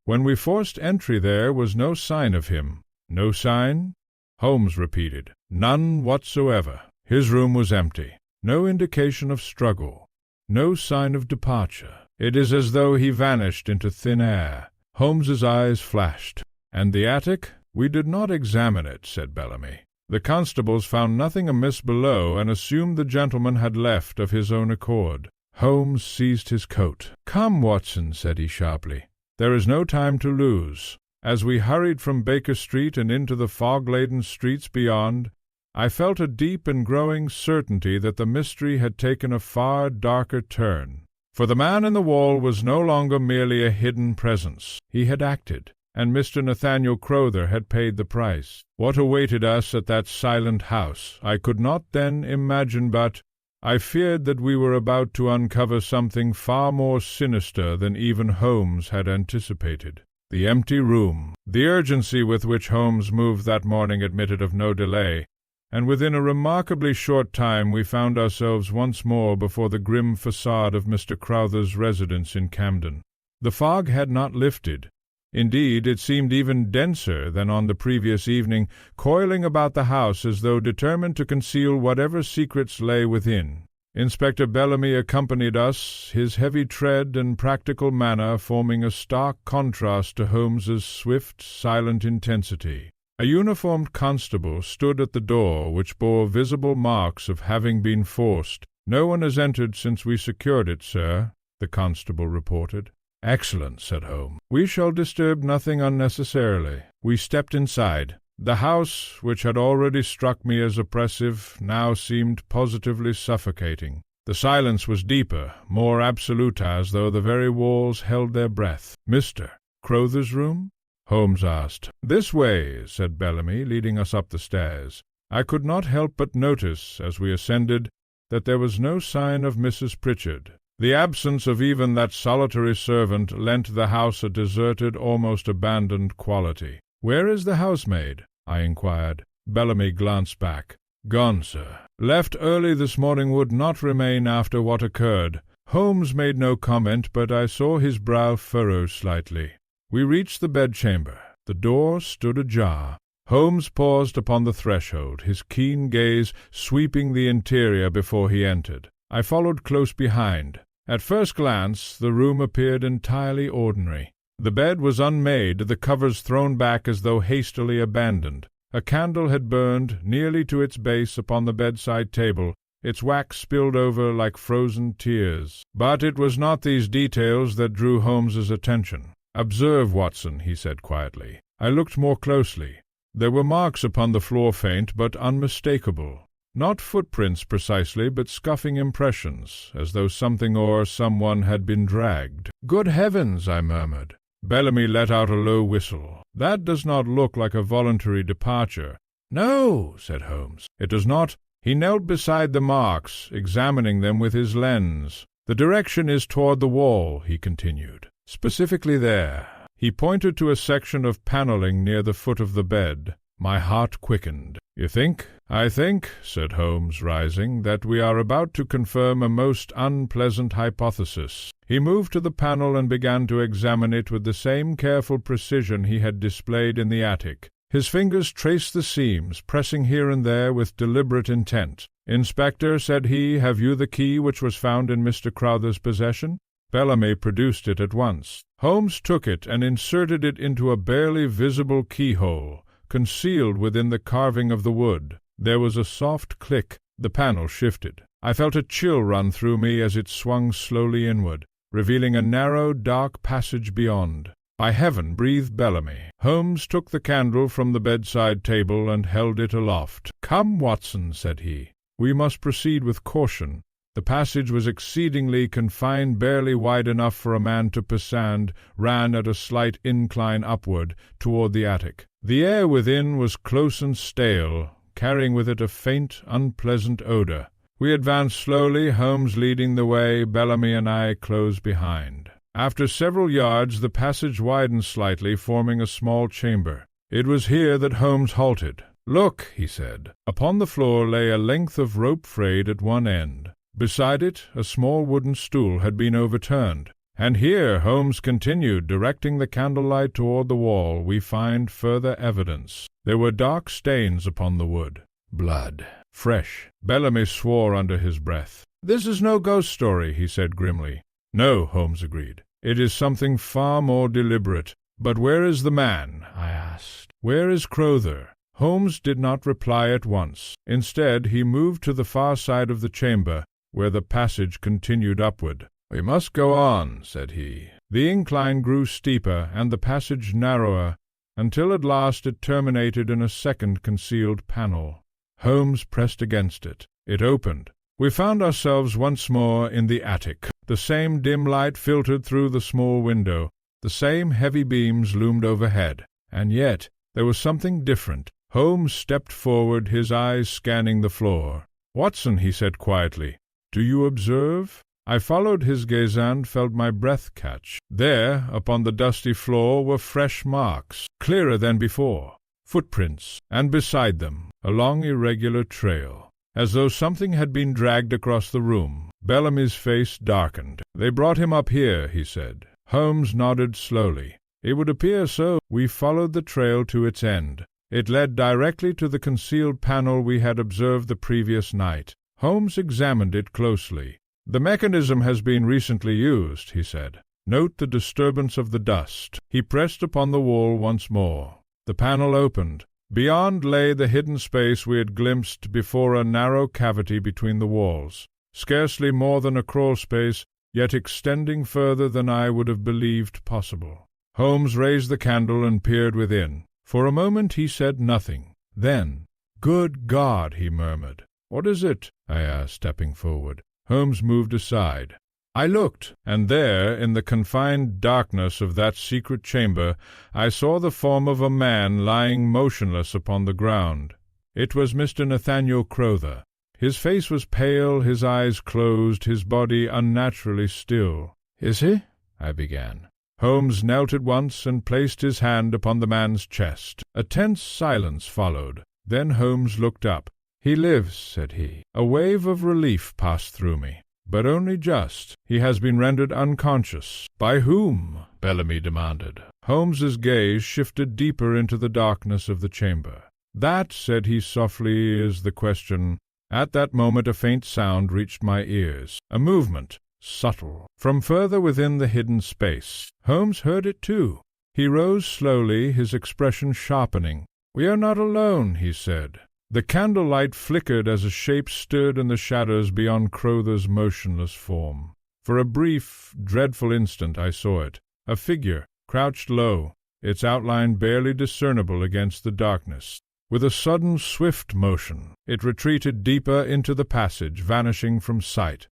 "When we forced entry there was no sign of him." "No sign?" Holmes repeated. "None whatsoever. His room was empty. No indication of struggle. No sign of departure. It is as though he vanished into thin air." Holmes's eyes flashed. "And the attic?" "We did not examine it," said Bellamy. "The constables found nothing amiss below, and assumed the gentleman had left of his own accord." Holmes seized his coat. "Come, Watson," said he sharply. "There is no time to lose." As we hurried from Baker Street and into the fog-laden streets beyond, I felt a deep and growing certainty that the mystery had taken a far darker turn. For the man in the wall was no longer merely a hidden presence. He had acted, and Mr. Nathaniel Crowther had paid the price. What awaited us at that silent house I could not then imagine, but I feared that we were about to uncover something far more sinister than even Holmes had anticipated. The empty room. The urgency with which Holmes moved that morning admitted of no delay, and within a remarkably short time we found ourselves once more before the grim facade of Mr. Crowther's residence in Camden. The fog had not lifted. Indeed, it seemed even denser than on the previous evening, coiling about the house as though determined to conceal whatever secrets lay within. Inspector Bellamy accompanied us, his heavy tread and practical manner forming a stark contrast to Holmes's swift, silent intensity. A uniformed constable stood at the door, which bore visible marks of having been forced. "No one has entered since we secured it, sir," the constable reported. "Excellent," said Holmes. "We shall disturb nothing unnecessarily." We stepped inside. The house, which had already struck me as oppressive, now seemed positively suffocating. The silence was deeper, more absolute, as though the very walls held their breath. "Mr. Crowther's room?" Holmes asked. "This way," said Bellamy, leading us up the stairs. I could not help but notice, as we ascended, that there was no sign of Mrs. Pritchard. The absence of even that solitary servant lent the house a deserted, almost abandoned quality. "Where is the housemaid?" I inquired. Bellamy glanced back. "Gone, sir. Left early this morning, would not remain after what occurred." Holmes made no comment, but I saw his brow furrow slightly. We reached the bedchamber. The door stood ajar. Holmes paused upon the threshold, his keen gaze sweeping the interior before he entered. I followed close behind. At first glance the room appeared entirely ordinary. The bed was unmade, the covers thrown back as though hastily abandoned. A candle had burned nearly to its base upon the bedside table, its wax spilled over like frozen tears. But it was not these details that drew Holmes's attention. "Observe, Watson," he said quietly. I looked more closely. There were marks upon the floor, faint but unmistakable. Not footprints precisely, but scuffing impressions, as though something or someone had been dragged. "Good heavens!" I murmured. Bellamy let out a low whistle. "That does not look like a voluntary departure." "No," said Holmes, "it does not." He knelt beside the marks, examining them with his lens. "The direction is toward the wall," he continued. "Specifically there." He pointed to a section of paneling near the foot of the bed. My heart quickened. "You think?" "I think," said Holmes, rising, "that we are about to confirm a most unpleasant hypothesis." He moved to the panel and began to examine it with the same careful precision he had displayed in the attic. His fingers traced the seams, pressing here and there with deliberate intent. "Inspector," said he, "have you the key which was found in Mr. Crowther's possession?" Bellamy produced it at once. Holmes took it and inserted it into a barely visible keyhole, concealed within the carving of the wood. There was a soft click. The panel shifted. I felt a chill run through me as it swung slowly inward, revealing a narrow, dark passage beyond. "By heaven," breathed Bellamy. Holmes took the candle from the bedside table and held it aloft. "Come, Watson," said he. "We must proceed with caution." The passage was exceedingly confined, barely wide enough for a man to pass, and ran at a slight incline upward toward the attic. The air within was close and stale, carrying with it a faint, unpleasant odor. We advanced slowly, Holmes leading the way, Bellamy and I close behind. After several yards the passage widened slightly, forming a small chamber. It was here that Holmes halted. "Look," he said. Upon the floor lay a length of rope frayed at one end. Beside it a small wooden stool had been overturned. "And here," Holmes continued, directing the candlelight toward the wall, "we find further evidence. There were dark stains upon the wood. Blood. Fresh." Bellamy swore under his breath. "This is no ghost story," he said grimly. "No," Holmes agreed. "It is something far more deliberate. But where is the man?" I asked. "Where is Crowther?" Holmes did not reply at once. Instead, he moved to the far side of the chamber, where the passage continued upward. "We must go on," said he. The incline grew steeper and the passage narrower, until at last it terminated in a second concealed panel. Holmes pressed against it. It opened. We found ourselves once more in the attic. The same dim light filtered through the small window. The same heavy beams loomed overhead. And yet there was something different. Holmes stepped forward, his eyes scanning the floor. "Watson," he said quietly, "do you observe?" I followed his gaze and felt my breath catch. There, upon the dusty floor, were fresh marks, clearer than before. Footprints, and beside them, a long irregular trail, as though something had been dragged across the room. Bellamy's face darkened. "They brought him up here," he said. Holmes nodded slowly. "It would appear so." We followed the trail to its end. It led directly to the concealed panel we had observed the previous night. Holmes examined it closely. "The mechanism has been recently used," he said. "Note the disturbance of the dust." He pressed upon the wall once more. The panel opened. Beyond lay the hidden space we had glimpsed before, a narrow cavity between the walls, scarcely more than a crawl space, yet extending further than I would have believed possible. Holmes raised the candle and peered within. For a moment he said nothing. Then, "Good God!" he murmured. "What is it?" I asked, stepping forward. Holmes moved aside. I looked, and there, in the confined darkness of that secret chamber, I saw the form of a man lying motionless upon the ground. It was Mr. Nathaniel Crowther. His face was pale, his eyes closed, his body unnaturally still. "Is he?" I began. Holmes knelt at once and placed his hand upon the man's chest. A tense silence followed. Then Holmes looked up. "He lives," said he. A wave of relief passed through me. "But only just. He has been rendered unconscious." "By whom?" Bellamy demanded. Holmes's gaze shifted deeper into the darkness of the chamber. "That," said he softly, "is the question." At that moment a faint sound reached my ears. A movement, subtle, from further within the hidden space. Holmes heard it too. He rose slowly, his expression sharpening. "We are not alone," he said. The candlelight flickered as a shape stirred in the shadows beyond Crowther's motionless form. For a brief, dreadful instant I saw it, a figure, crouched low, its outline barely discernible against the darkness. With a sudden, swift motion, it retreated deeper into the passage, vanishing from sight.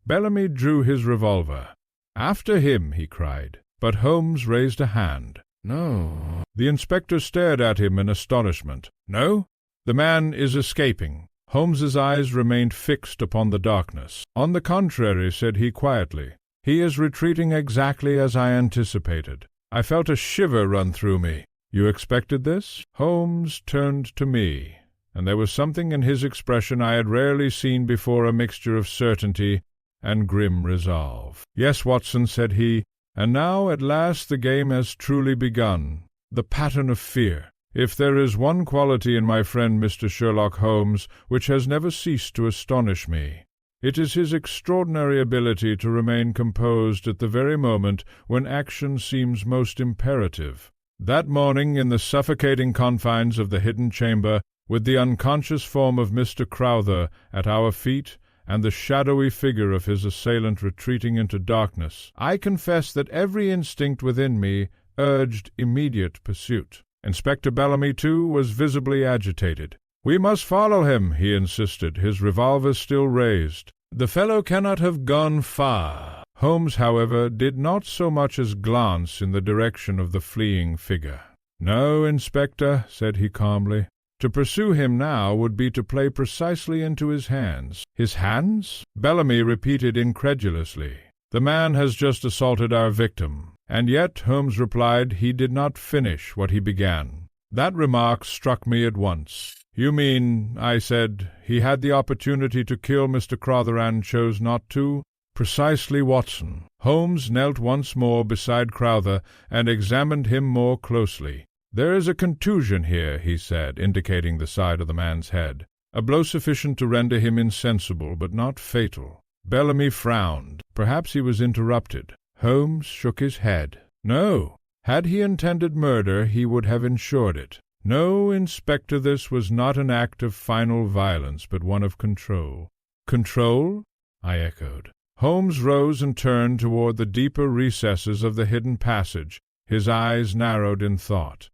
Bellamy drew his revolver. "After him!" he cried. But Holmes raised a hand. "No." The inspector stared at him in astonishment. "No? The man is escaping." Holmes's eyes remained fixed upon the darkness. "On the contrary," said he quietly, "he is retreating exactly as I anticipated." I felt a shiver run through me. "You expected this?" Holmes turned to me, and there was something in his expression I had rarely seen before, a mixture of certainty and grim resolve. "Yes, Watson," said he, "and now at last the game has truly begun. The pattern of fear. If there is one quality in my friend Mr. Sherlock Holmes which has never ceased to astonish me, it is his extraordinary ability to remain composed at the very moment when action seems most imperative. That morning, in the suffocating confines of the hidden chamber, with the unconscious form of Mr. Crowther at our feet, and the shadowy figure of his assailant retreating into darkness, I confess that every instinct within me urged immediate pursuit. Inspector Bellamy, too, was visibly agitated. "We must follow him," he insisted, his revolver still raised. "The fellow cannot have gone far." Holmes, however, did not so much as glance in the direction of the fleeing figure. "No, Inspector," said he calmly. "To pursue him now would be to play precisely into his hands." "His hands?" Bellamy repeated incredulously. "The man has just assaulted our victim." And yet, Holmes replied, he did not finish what he began. That remark struck me at once. "You mean," I said, "he had the opportunity to kill Mr. Crowther and chose not to?" "Precisely, Watson." Holmes knelt once more beside Crowther and examined him more closely. "There is a contusion here," he said, indicating the side of the man's head. "A blow sufficient to render him insensible, but not fatal." Bellamy frowned. Perhaps he was interrupted. Holmes shook his head. "No. Had he intended murder, he would have ensured it. No, Inspector, this was not an act of final violence, but one of control." "Control?" I echoed. Holmes rose and turned toward the deeper recesses of the hidden passage. His eyes narrowed in thought.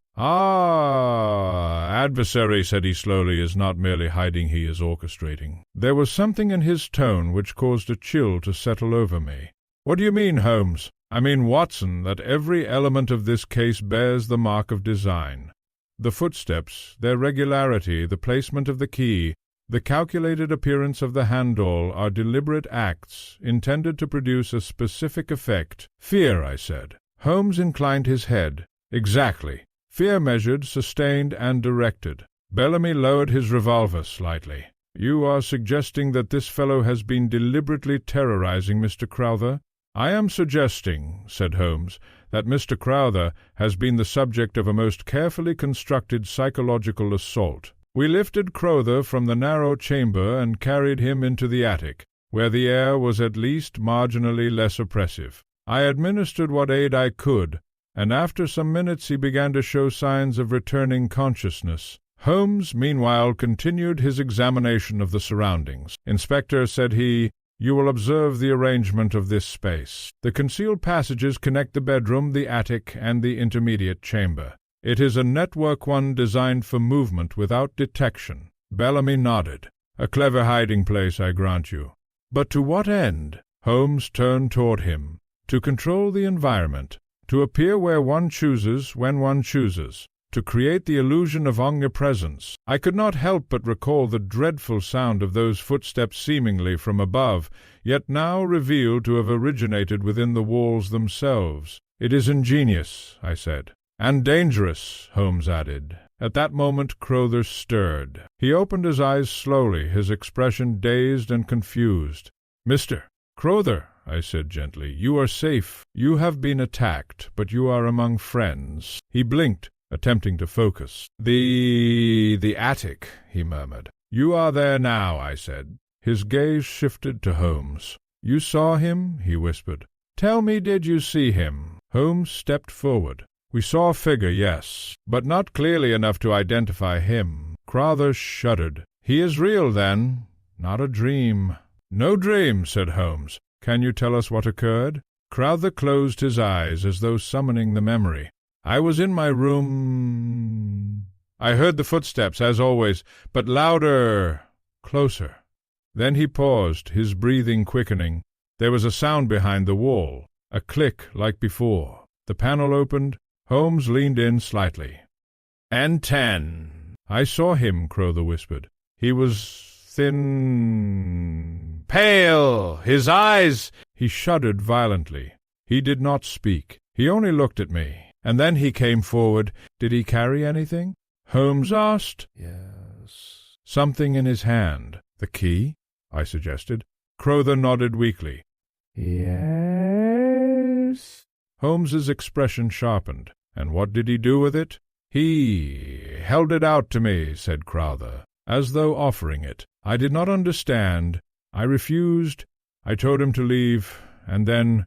"Adversary," said he slowly, "is not merely hiding, he is orchestrating." There was something in his tone which caused a chill to settle over me. "What do you mean, Holmes?" "I mean, Watson, that every element of this case bears the mark of design. The footsteps, their regularity, the placement of the key, the calculated appearance of the handle are deliberate acts intended to produce a specific effect." "Fear," I said. Holmes inclined his head. "Exactly. Fear measured, sustained, and directed." Bellamy lowered his revolver slightly. "You are suggesting that this fellow has been deliberately terrorizing Mr. Crowther?" "I am suggesting," said Holmes, "that Mr. Crowther has been the subject of a most carefully constructed psychological assault. We lifted Crowther from the narrow chamber and carried him into the attic, where the air was at least marginally less oppressive. I administered what aid I could, and after some minutes he began to show signs of returning consciousness." Holmes, meanwhile, continued his examination of the surroundings. "Inspector," said he, "you will observe the arrangement of this space. The concealed passages connect the bedroom, the attic, and the intermediate chamber. It is a network one designed for movement without detection." Bellamy nodded. "A clever hiding place, I grant you. But to what end?" Holmes turned toward him. "To control the environment, to appear where one chooses, when one chooses, to create the illusion of omnipresence." I could not help but recall the dreadful sound of those footsteps seemingly from above, yet now revealed to have originated within the walls themselves. "It is ingenious," I said. "And dangerous," Holmes added. At that moment Crowther stirred. He opened his eyes slowly, his expression dazed and confused. "Mr. Crowther," I said gently, "you are safe. You have been attacked, but you are among friends." He blinked, attempting to focus. The attic," he murmured. "You are there now," I said. His gaze shifted to Holmes. "You saw him?" he whispered. "Tell me, did you see him?" Holmes stepped forward. "We saw a figure, yes, but not clearly enough to identify him." Crowther shuddered. "He is real, then? Not a dream?" "No dream," said Holmes. "Can you tell us what occurred?" Crowther closed his eyes as though summoning the memory. "I was in my room. I heard the footsteps, as always, but louder, closer." Then he paused, his breathing quickening. There was a sound behind the wall, a click like before. The panel opened. Holmes leaned in slightly. "And 10. "I saw him," Crowther whispered. "He was thin, pale, his eyes—" He shuddered violently. He did not speak. He only looked at me. And then he came forward. "Did he carry anything?" Holmes asked. "Yes." "Something in his hand." "The key?" I suggested. Crowther nodded weakly. "Yes." Holmes's expression sharpened. "And what did he do with it?" "He held it out to me," said Crowther, as though offering it. "I did not understand. I refused. I told him to leave, and then—"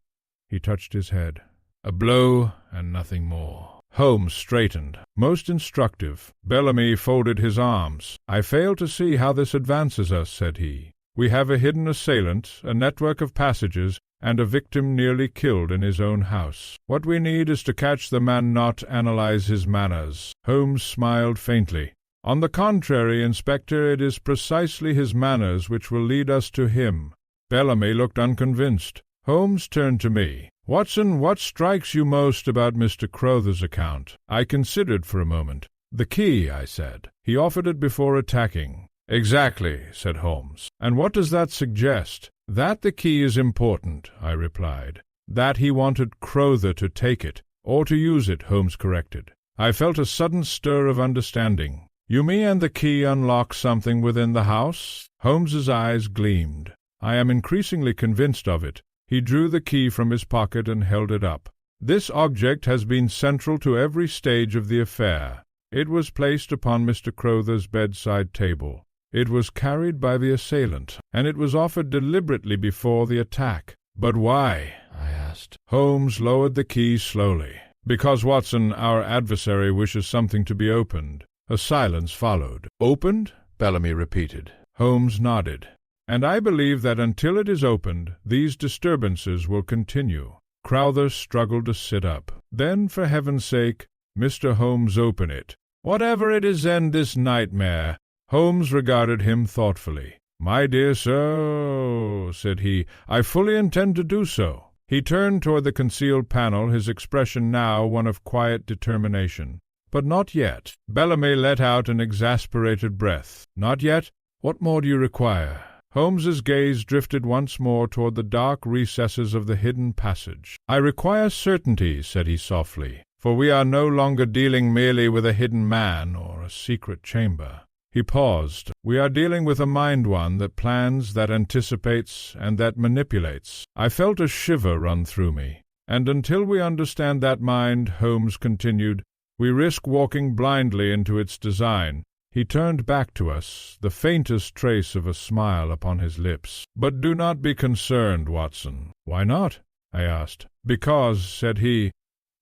He touched his head. "A blow and nothing more." Holmes straightened. "Most instructive." Bellamy folded his arms. "I fail to see how this advances us," said he. We have a hidden assailant, a network of passages, and a victim nearly killed in his own house. What we need is to catch the man, not analyze his manners." Holmes smiled faintly. "On the contrary, Inspector, it is precisely his manners which will lead us to him." Bellamy looked unconvinced. Holmes turned to me. "Watson, what strikes you most about Mr. Crowther's account?" I considered for a moment. "The key," I said. "He offered it before attacking." "Exactly," said Holmes. "And what does that suggest?" "That the key is important," I replied. "That he wanted Crowther to take it, or to use it," Holmes corrected. I felt a sudden stir of understanding. "You mean and the key unlocks something within the house?" Holmes's eyes gleamed. "I am increasingly convinced of it." He drew the key from his pocket and held it up. "This object has been central to every stage of the affair. It was placed upon Mr. Crowther's bedside table. It was carried by the assailant, and it was offered deliberately before the attack." "But why?" I asked. Holmes lowered the key slowly. "Because, Watson, our adversary wishes something to be opened." A silence followed. "Opened?" Bellamy repeated. Holmes nodded. "And I believe that until it is opened, these disturbances will continue." Crowther struggled to sit up. "Then, for heaven's sake, Mr. Holmes, open it. Whatever it is, end this nightmare." Holmes regarded him thoughtfully. "My dear sir," said he, "I fully intend to do so." He turned toward the concealed panel, his expression now one of quiet determination. "But not yet." Bellamy let out an exasperated breath. "Not yet? What more do you require?" Holmes's gaze drifted once more toward the dark recesses of the hidden passage. "I require certainty," said he softly, "for we are no longer dealing merely with a hidden man or a secret chamber." He paused. "We are dealing with a mind, one that plans, that anticipates, and that manipulates." I felt a shiver run through me. "And until we understand that mind," Holmes continued, "we risk walking blindly into its design." He turned back to us, the faintest trace of a smile upon his lips. "But do not be concerned, Watson." "Why not?" I asked. "Because," said he,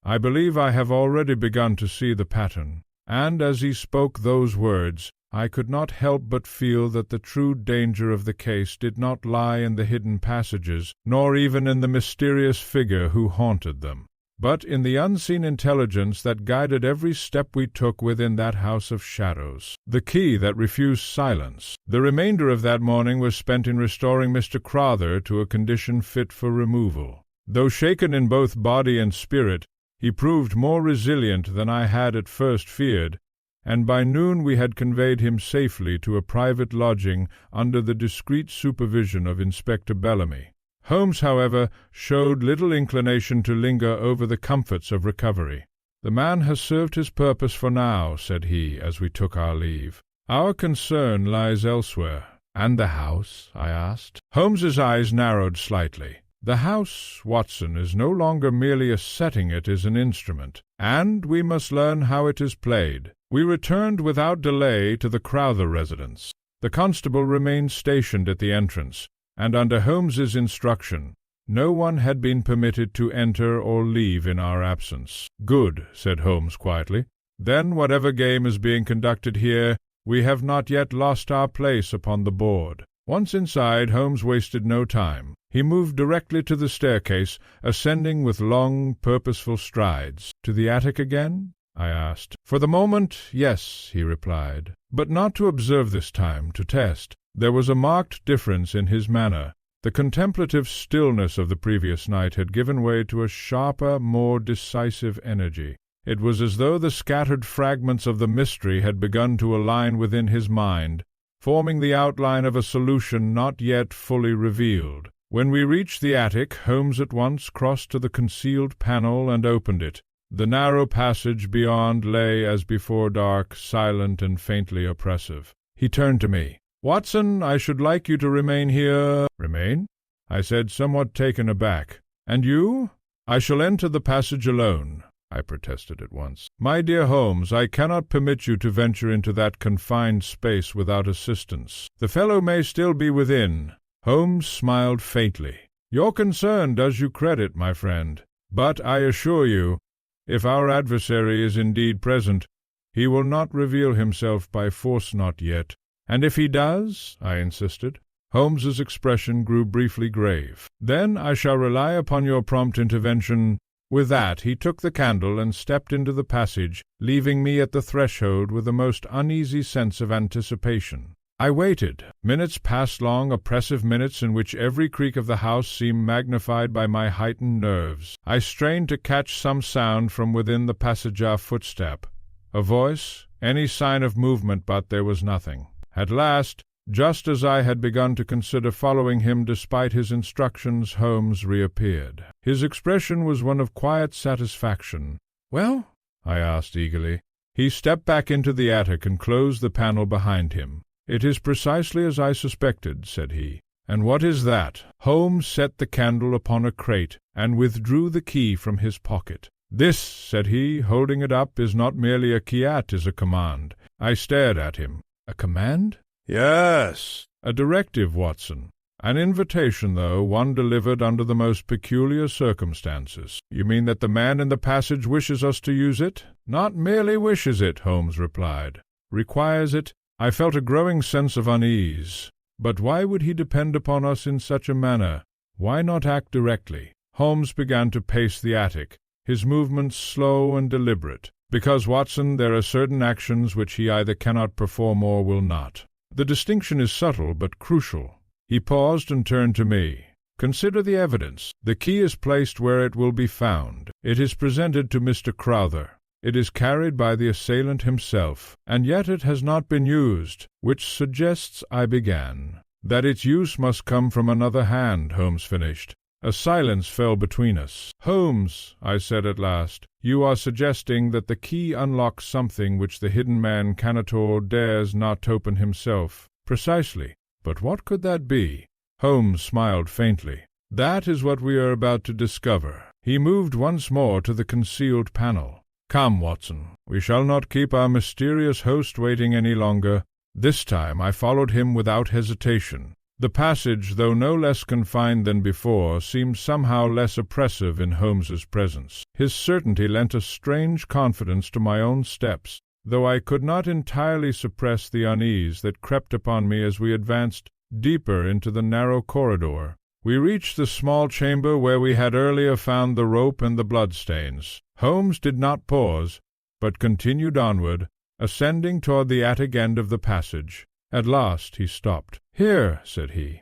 "I believe I have already begun to see the pattern." And as he spoke those words, I could not help but feel that the true danger of the case did not lie in the hidden passages, nor even in the mysterious figure who haunted them, but in the unseen intelligence that guided every step we took within that house of shadows, the key that refused silence. The remainder of that morning was spent in restoring Mr. Crowther to a condition fit for removal. Though shaken in both body and spirit, he proved more resilient than I had at first feared, and by noon we had conveyed him safely to a private lodging under the discreet supervision of Inspector Bellamy. Holmes, however, showed little inclination to linger over the comforts of recovery. "The man has served his purpose for now," said he, as we took our leave. "Our concern lies elsewhere." "And the house?" I asked. Holmes's eyes narrowed slightly. "The house, Watson, is no longer merely a setting, it is an instrument, and we must learn how it is played." We returned without delay to the Crowther residence. The constable remained stationed at the entrance, and under Holmes's instruction, no one had been permitted to enter or leave in our absence. "Good," said Holmes quietly. "Then whatever game is being conducted here, we have not yet lost our place upon the board." Once inside, Holmes wasted no time. He moved directly to the staircase, ascending with long, purposeful strides. "To the attic again?" I asked. "For the moment, yes," he replied, "but not to observe this time, to test." There was a marked difference in his manner. The contemplative stillness of the previous night had given way to a sharper, more decisive energy. It was as though the scattered fragments of the mystery had begun to align within his mind, forming the outline of a solution not yet fully revealed. When we reached the attic, Holmes at once crossed to the concealed panel and opened it. The narrow passage beyond lay, as before dark, silent and faintly oppressive. He turned to me. "Watson, I should like you to remain here." "Remain?" I said, somewhat taken aback. "And you?" "I shall enter the passage alone," I protested at once. "My dear Holmes, I cannot permit you to venture into that confined space without assistance. The fellow may still be within." Holmes smiled faintly. "Your concern does you credit, my friend. But I assure you, if our adversary is indeed present, he will not reveal himself by force, not yet." "And if he does?" I insisted. Holmes's expression grew briefly grave. "Then I shall rely upon your prompt intervention." With that he took the candle and stepped into the passage, leaving me at the threshold with a most uneasy sense of anticipation. I waited. Minutes passed, long, oppressive minutes in which every creak of the house seemed magnified by my heightened nerves. I strained to catch some sound from within the passage, a footstep, a voice, any sign of movement, but there was nothing. At last, just as I had begun to consider following him despite his instructions, Holmes reappeared. His expression was one of quiet satisfaction. "Well?" I asked eagerly. He stepped back into the attic and closed the panel behind him. "It is precisely as I suspected," said he. "And what is that?" Holmes set the candle upon a crate and withdrew the key from his pocket. "This," said he, holding it up, "is not merely a key, it is a command." I stared at him. "A command?" "Yes." "A directive, Watson. An invitation, though, one delivered under the most peculiar circumstances." "You mean that the man in the passage wishes us to use it?" "Not merely wishes it," Holmes replied. "Requires it." I felt a growing sense of unease. But why would he depend upon us in such a manner? Why not act directly? Holmes began to pace the attic, his movements slow and deliberate. "Because, Watson, there are certain actions which he either cannot perform or will not. The distinction is subtle but crucial." He paused and turned to me. "Consider the evidence. The key is placed where it will be found. It is presented to Mr. Crowther. It is carried by the assailant himself, and yet it has not been used, which suggests," I began. "That its use must come from another hand," Holmes finished. A silence fell between us. "Holmes," I said at last, "you are suggesting that the key unlocks something which the hidden man cannot or dares not open himself." "Precisely. But what could that be?" Holmes smiled faintly. "That is what we are about to discover." He moved once more to the concealed panel. "Come, Watson, we shall not keep our mysterious host waiting any longer." This time I followed him without hesitation. The passage, though no less confined than before, seemed somehow less oppressive in Holmes's presence. His certainty lent a strange confidence to my own steps, though I could not entirely suppress the unease that crept upon me as we advanced deeper into the narrow corridor. We reached the small chamber where we had earlier found the rope and the bloodstains. Holmes did not pause, but continued onward, ascending toward the attic end of the passage. At last he stopped. "Here," said he.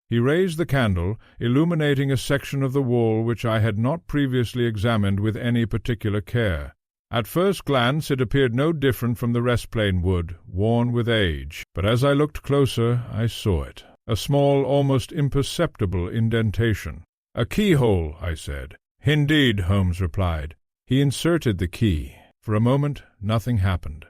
He raised the candle, illuminating a section of the wall which I had not previously examined with any particular care. At first glance it appeared no different from the rest-plain wood, worn with age, but as I looked closer I saw it. A small, almost imperceptible indentation. "A keyhole," I said. "Indeed," Holmes replied. He inserted the key. For a moment nothing happened.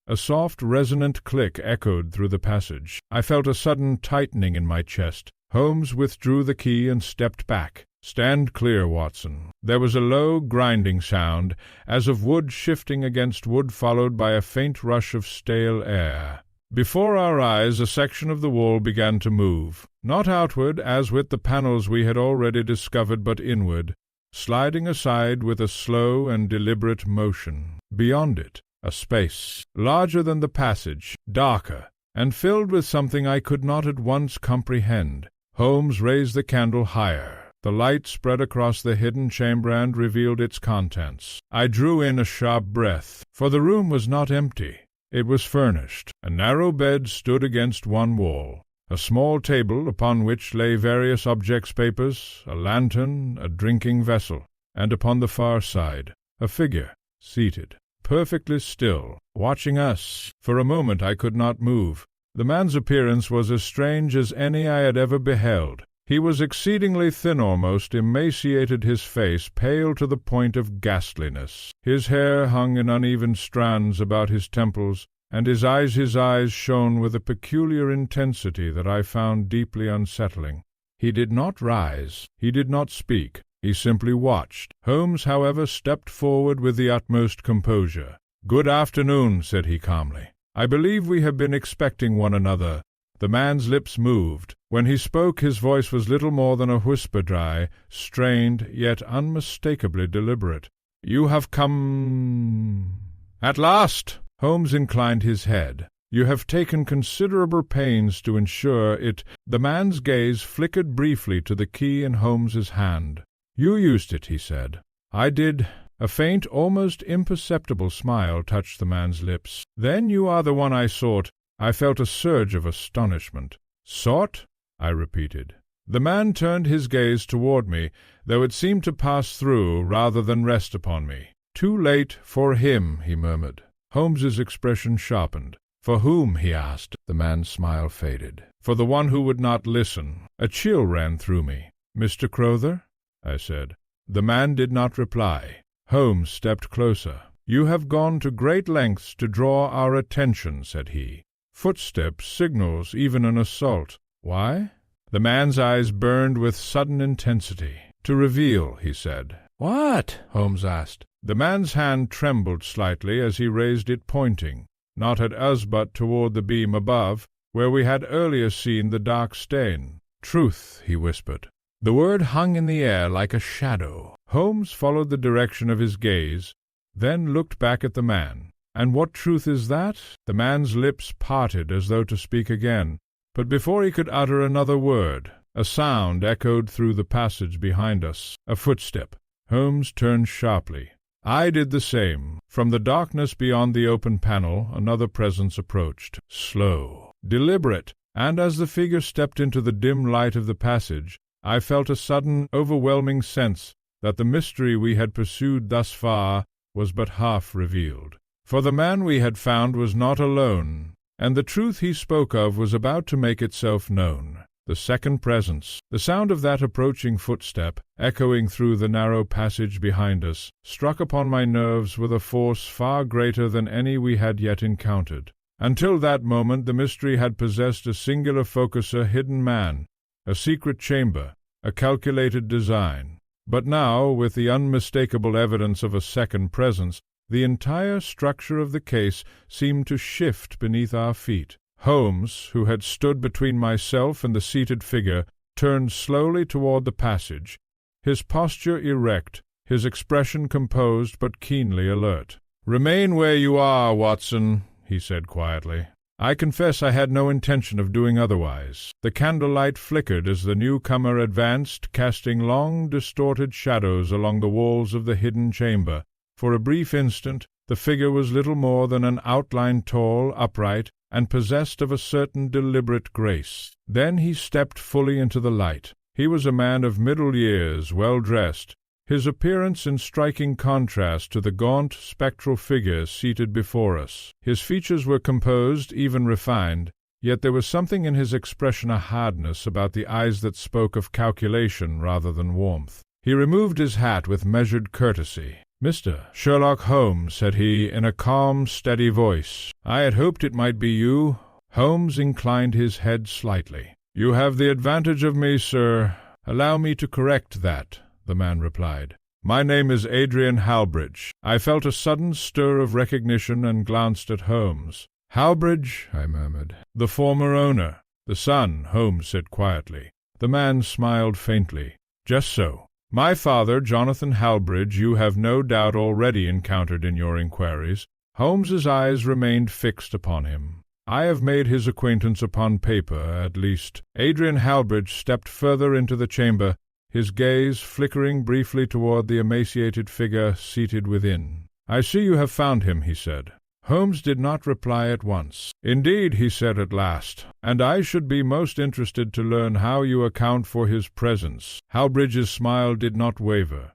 A soft, resonant click echoed through the passage. I felt a sudden tightening in my chest. Holmes withdrew the key and stepped back. "Stand clear, Watson." There was a low, grinding sound, as of wood shifting against wood, followed by a faint rush of stale air. Before our eyes a section of the wall began to move, not outward, as with the panels we had already discovered, but inward, sliding aside with a slow and deliberate motion. Beyond it, a space, larger than the passage, darker, and filled with something I could not at once comprehend. Holmes raised the candle higher. The light spread across the hidden chamber and revealed its contents. I drew in a sharp breath, for the room was not empty. It was furnished. A narrow bed stood against one wall. A small table, upon which lay various objects, papers, a lantern, a drinking vessel, and upon the far side, a figure, seated, perfectly still, watching us. For a moment I could not move. The man's appearance was as strange as any I had ever beheld. He was exceedingly thin, almost emaciated, his face pale to the point of ghastliness. His hair hung in uneven strands about his temples, and his eyes shone with a peculiar intensity that I found deeply unsettling. He did not rise, he did not speak, he simply watched. Holmes, however, stepped forward with the utmost composure. "Good afternoon," said he calmly. "I believe we have been expecting one another." The man's lips moved. When he spoke, his voice was little more than a whisper, dry, strained, yet unmistakably deliberate. "You have come—" "At last!" Holmes inclined his head. You have taken considerable pains to ensure it." The man's gaze flickered briefly to the key in Holmes's hand. "You used it," he said. "I did." A faint, almost imperceptible smile touched the man's lips. "Then you are the one I sought." I felt a surge of astonishment. "Sought?" I repeated. The man turned his gaze toward me, though it seemed to pass through rather than rest upon me. "Too late for him," he murmured. Holmes's expression sharpened. "For whom?" he asked. The man's smile faded. "For the one who would not listen." A chill ran through me. "Mr. Crowther?" I said. The man did not reply. Holmes stepped closer. "You have gone to great lengths to draw our attention," said he. "Footsteps, signals, even an assault. Why?" The man's eyes burned with sudden intensity. "To reveal," he said. "What?" Holmes asked. The man's hand trembled slightly as he raised it, pointing, not at us but toward the beam above, where we had earlier seen the dark stain. "Truth," he whispered. The word hung in the air like a shadow. Holmes followed the direction of his gaze, then looked back at the man. "And what truth is that?" The man's lips parted as though to speak again, but before he could utter another word, a sound echoed through the passage behind us, a footstep. Holmes turned sharply. I did the same. From the darkness beyond the open panel, another presence approached, slow, deliberate, and as the figure stepped into the dim light of the passage, I felt a sudden, overwhelming sense that the mystery we had pursued thus far was but half revealed. For the man we had found was not alone, and the truth he spoke of was about to make itself known. The second presence, the sound of that approaching footstep, echoing through the narrow passage behind us, struck upon my nerves with a force far greater than any we had yet encountered. Until that moment the mystery had possessed a singular focus, a hidden man, a secret chamber, a calculated design. But now, with the unmistakable evidence of a second presence, the entire structure of the case seemed to shift beneath our feet. Holmes, who had stood between myself and the seated figure, turned slowly toward the passage, his posture erect, his expression composed but keenly alert. "Remain where you are, Watson," he said quietly. I confess I had no intention of doing otherwise. The candlelight flickered as the newcomer advanced, casting long, distorted shadows along the walls of the hidden chamber. For a brief instant, the figure was little more than an outline, tall, upright, and possessed of a certain deliberate grace. Then he stepped fully into the light. He was a man of middle years, well-dressed, his appearance in striking contrast to the gaunt, spectral figure seated before us. His features were composed, even refined, yet there was something in his expression, a hardness about the eyes that spoke of calculation rather than warmth. He removed his hat with measured courtesy. "Mr. Sherlock Holmes," said he, in a calm, steady voice. "I had hoped it might be you." Holmes inclined his head slightly. "You have the advantage of me, sir." "Allow me to correct that," the man replied. "My name is Adrian Halbridge." I felt a sudden stir of recognition and glanced at Holmes. "Halbridge," I murmured. "The former owner." "The son," Holmes said quietly. The man smiled faintly. "Just so. My father, Jonathan Halbridge, you have no doubt already encountered in your inquiries." Holmes's eyes remained fixed upon him. "I have made his acquaintance upon paper, at least." Adrian Halbridge stepped further into the chamber, his gaze flickering briefly toward the emaciated figure seated within. "I see you have found him," he said. Holmes did not reply at once. "Indeed," he said at last, "and I should be most interested to learn how you account for his presence." Halbridge's smile did not waver.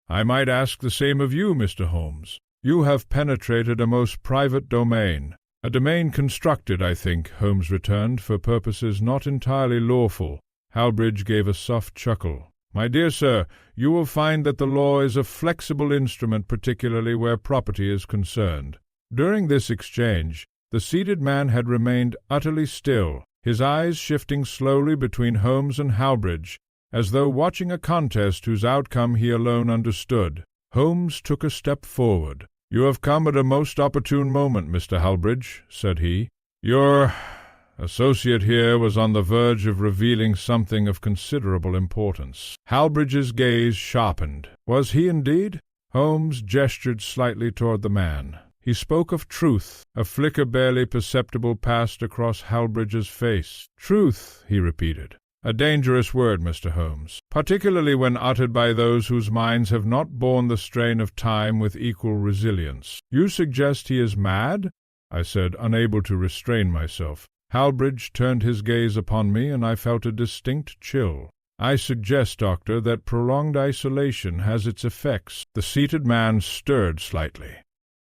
"I might ask the same of you, Mr. Holmes. You have penetrated a most private domain." "A domain constructed, I think," Holmes returned, "for purposes not entirely lawful." Halbridge gave a soft chuckle. "My dear sir, you will find that the law is a flexible instrument, particularly where property is concerned." During this exchange, the seated man had remained utterly still, his eyes shifting slowly between Holmes and Halbridge, as though watching a contest whose outcome he alone understood. Holmes took a step forward. "You have come at a most opportune moment, Mr. Halbridge," said he. "Your associate here was on the verge of revealing something of considerable importance." Halbridge's gaze sharpened. Was he indeed? Holmes gestured slightly toward the man. He spoke of truth. A flicker barely perceptible passed across Hallbridge's face. Truth, he repeated. A dangerous word, Mr. Holmes, particularly when uttered by those whose minds have not borne the strain of time with equal resilience. You suggest he is mad? I said, unable to restrain myself. Hallbridge turned his gaze upon me, and I felt a distinct chill. I suggest, Doctor, that prolonged isolation has its effects. The seated man stirred slightly.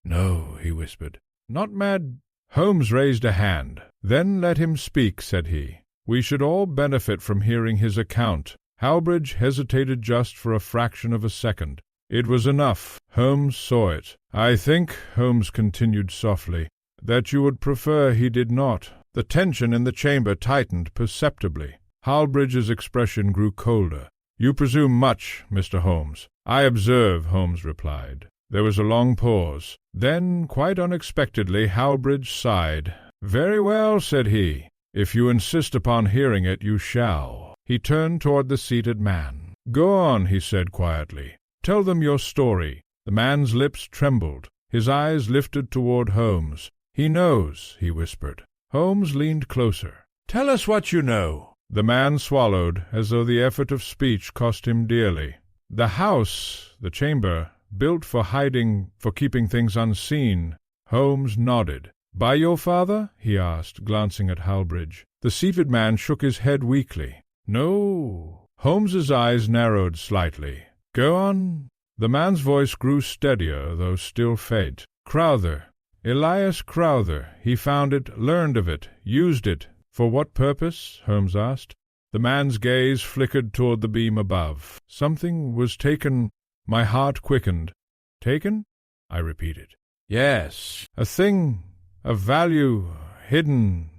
No, he whispered. Not mad. Holmes raised a hand. Then let him speak, said he. We should all benefit from hearing his account. Hallbridge hesitated just for a fraction of a second. It was enough. Holmes saw it. I think, Holmes continued softly, that you would prefer he did not. The tension in the chamber tightened perceptibly. Hallbridge's expression grew colder. You presume much, Mr. Holmes. I observe, Holmes replied. There was a long pause. Then, quite unexpectedly, Hallbridge sighed. Very well, said he. If you insist upon hearing it, you shall. He turned toward the seated man. Go on, he said quietly. Tell them your story. The man's lips trembled. His eyes lifted toward Holmes. He knows, he whispered. Holmes leaned closer. Tell us what you know. The man swallowed, as though the effort of speech cost him dearly. The house, the chamber, built for hiding, for keeping things unseen. Holmes nodded. By your father? He asked, glancing at Hallbridge. The seated man shook his head weakly. No. Holmes's eyes narrowed slightly. Go on. The man's voice grew steadier, though still faint. Crowther. Elias Crowther. He found it, learned of it, used it. For what purpose? Holmes asked. The man's gaze flickered toward the beam above. Something was taken. My heart quickened. Taken? I repeated. Yes. A thing, of value, hidden,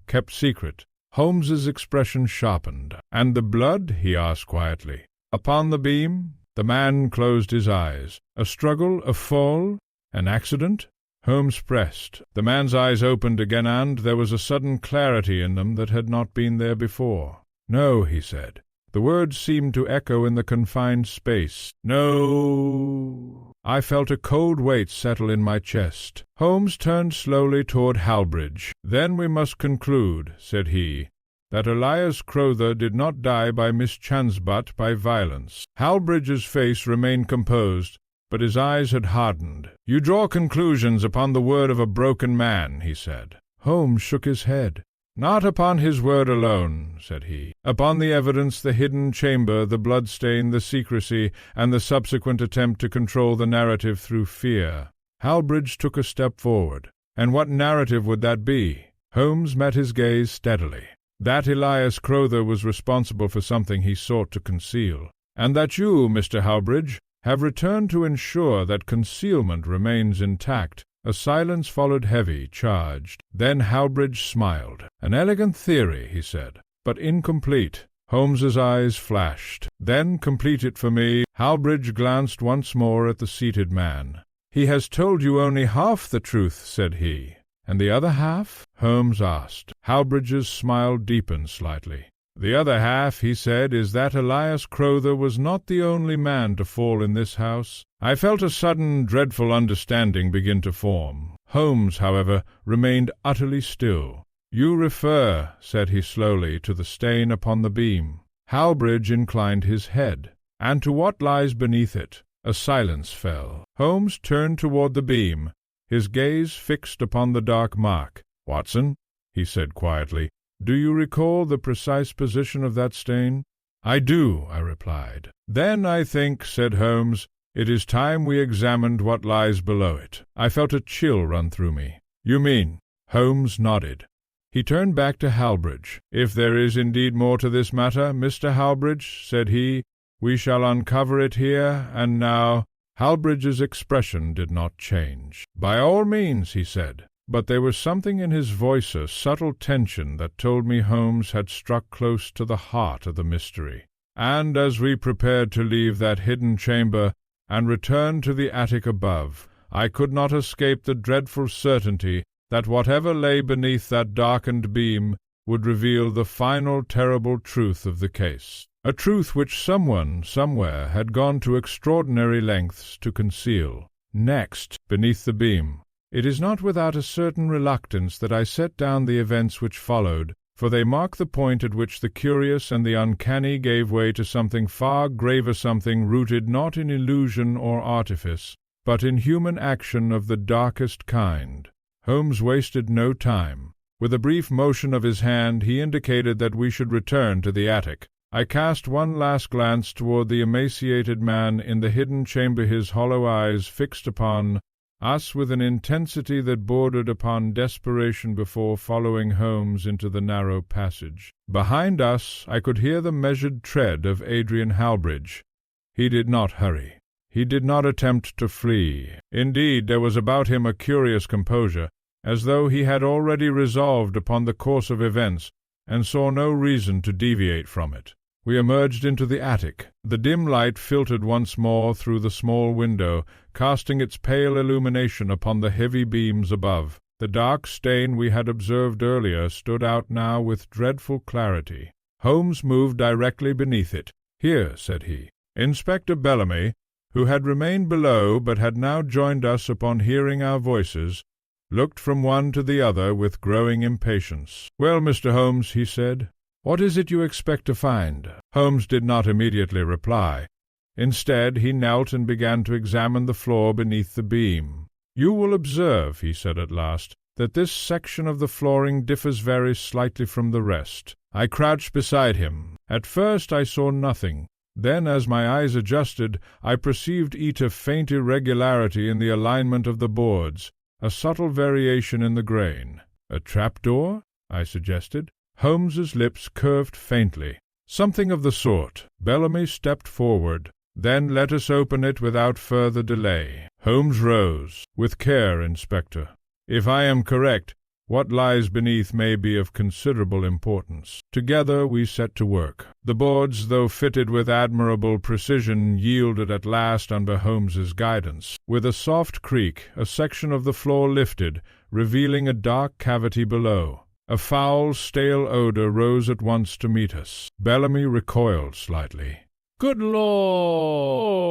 kept secret. Holmes's expression sharpened. And the blood? He asked quietly. Upon the beam? The man closed his eyes. A struggle, a fall, an accident? Holmes pressed. The man's eyes opened again, and there was a sudden clarity in them that had not been there before. No, he said. The words seemed to echo in the confined space. No. I felt a cold weight settle in my chest. Holmes turned slowly toward Hallbridge. Then we must conclude, said he, that Elias Crowther did not die by mischance but by violence. Hallbridge's face remained composed, but his eyes had hardened. You draw conclusions upon the word of a broken man, he said. Holmes shook his head. Not upon his word alone, said he. Upon the evidence, the hidden chamber, the bloodstain, the secrecy, and the subsequent attempt to control the narrative through fear. Hallbridge took a step forward. And what narrative would that be? Holmes met his gaze steadily. That Elias Crowther was responsible for something he sought to conceal, and that you, Mr. Hallbridge, have returned to ensure that concealment remains intact. A silence followed, heavy, charged. Then Hallbridge smiled. An elegant theory, he said, but incomplete. Holmes's eyes flashed. Then, complete it for me. Hallbridge glanced once more at the seated man. He has told you only half the truth, said he. And the other half? Holmes asked. Hallbridge's smile deepened slightly. The other half, he said, is that Elias Crowther was not the only man to fall in this house. I felt a sudden, dreadful understanding begin to form. Holmes, however, remained utterly still. You refer, said he slowly, to the stain upon the beam. Hallbridge inclined his head. And to what lies beneath it? A silence fell. Holmes turned toward the beam, his gaze fixed upon the dark mark. Watson, he said quietly, do you recall the precise position of that stain? I do, I replied. Then I think, said Holmes, it is time we examined what lies below it. I felt a chill run through me. You mean? Holmes nodded. He turned back to Hallbridge. If there is indeed more to this matter, Mr. Hallbridge, said he, we shall uncover it here and now. Hallbridge's expression did not change. By all means, he said. But there was something in his voice, a subtle tension, that told me Holmes had struck close to the heart of the mystery. And as we prepared to leave that hidden chamber and return to the attic above, I could not escape the dreadful certainty that whatever lay beneath that darkened beam would reveal the final terrible truth of the case, a truth which someone, somewhere, had gone to extraordinary lengths to conceal. Next, beneath the beam, It is not without a certain reluctance that I set down the events which followed, for they mark the point at which the curious and the uncanny gave way to something far graver, something rooted not in illusion or artifice, but in human action of the darkest kind. Holmes wasted no time. With a brief motion of his hand, he indicated that we should return to the attic. I cast one last glance toward the emaciated man in the hidden chamber, his hollow eyes fixed upon us with an intensity that bordered upon desperation, before following Holmes into the narrow passage. Behind us I could hear the measured tread of Adrian Halbridge. He did not hurry. He did not attempt to flee. Indeed, there was about him a curious composure, as though he had already resolved upon the course of events, and saw no reason to deviate from it. We emerged into the attic. The dim light filtered once more through the small window, casting its pale illumination upon the heavy beams above. The dark stain we had observed earlier stood out now with dreadful clarity. Holmes moved directly beneath it. "Here," said he. Inspector Bellamy, who had remained below but had now joined us upon hearing our voices, looked from one to the other with growing impatience. "Well, Mr. Holmes," he said, "what is it you expect to find?" Holmes did not immediately reply. Instead, he knelt and began to examine the floor beneath the beam. "You will observe," he said at last, "that this section of the flooring differs very slightly from the rest." I crouched beside him. At first I saw nothing. Then, as my eyes adjusted, I perceived a faint irregularity in the alignment of the boards, a subtle variation in the grain. "A trapdoor?" I suggested. Holmes's lips curved faintly. "Something of the sort." Bellamy stepped forward. "Then let us open it without further delay." Holmes rose. "With care, Inspector. If I am correct, what lies beneath may be of considerable importance." Together we set to work. The boards, though fitted with admirable precision, yielded at last under Holmes's guidance. With a soft creak, a section of the floor lifted, revealing a dark cavity below. A foul, stale odor rose at once to meet us. Bellamy recoiled slightly. "Good Lord!"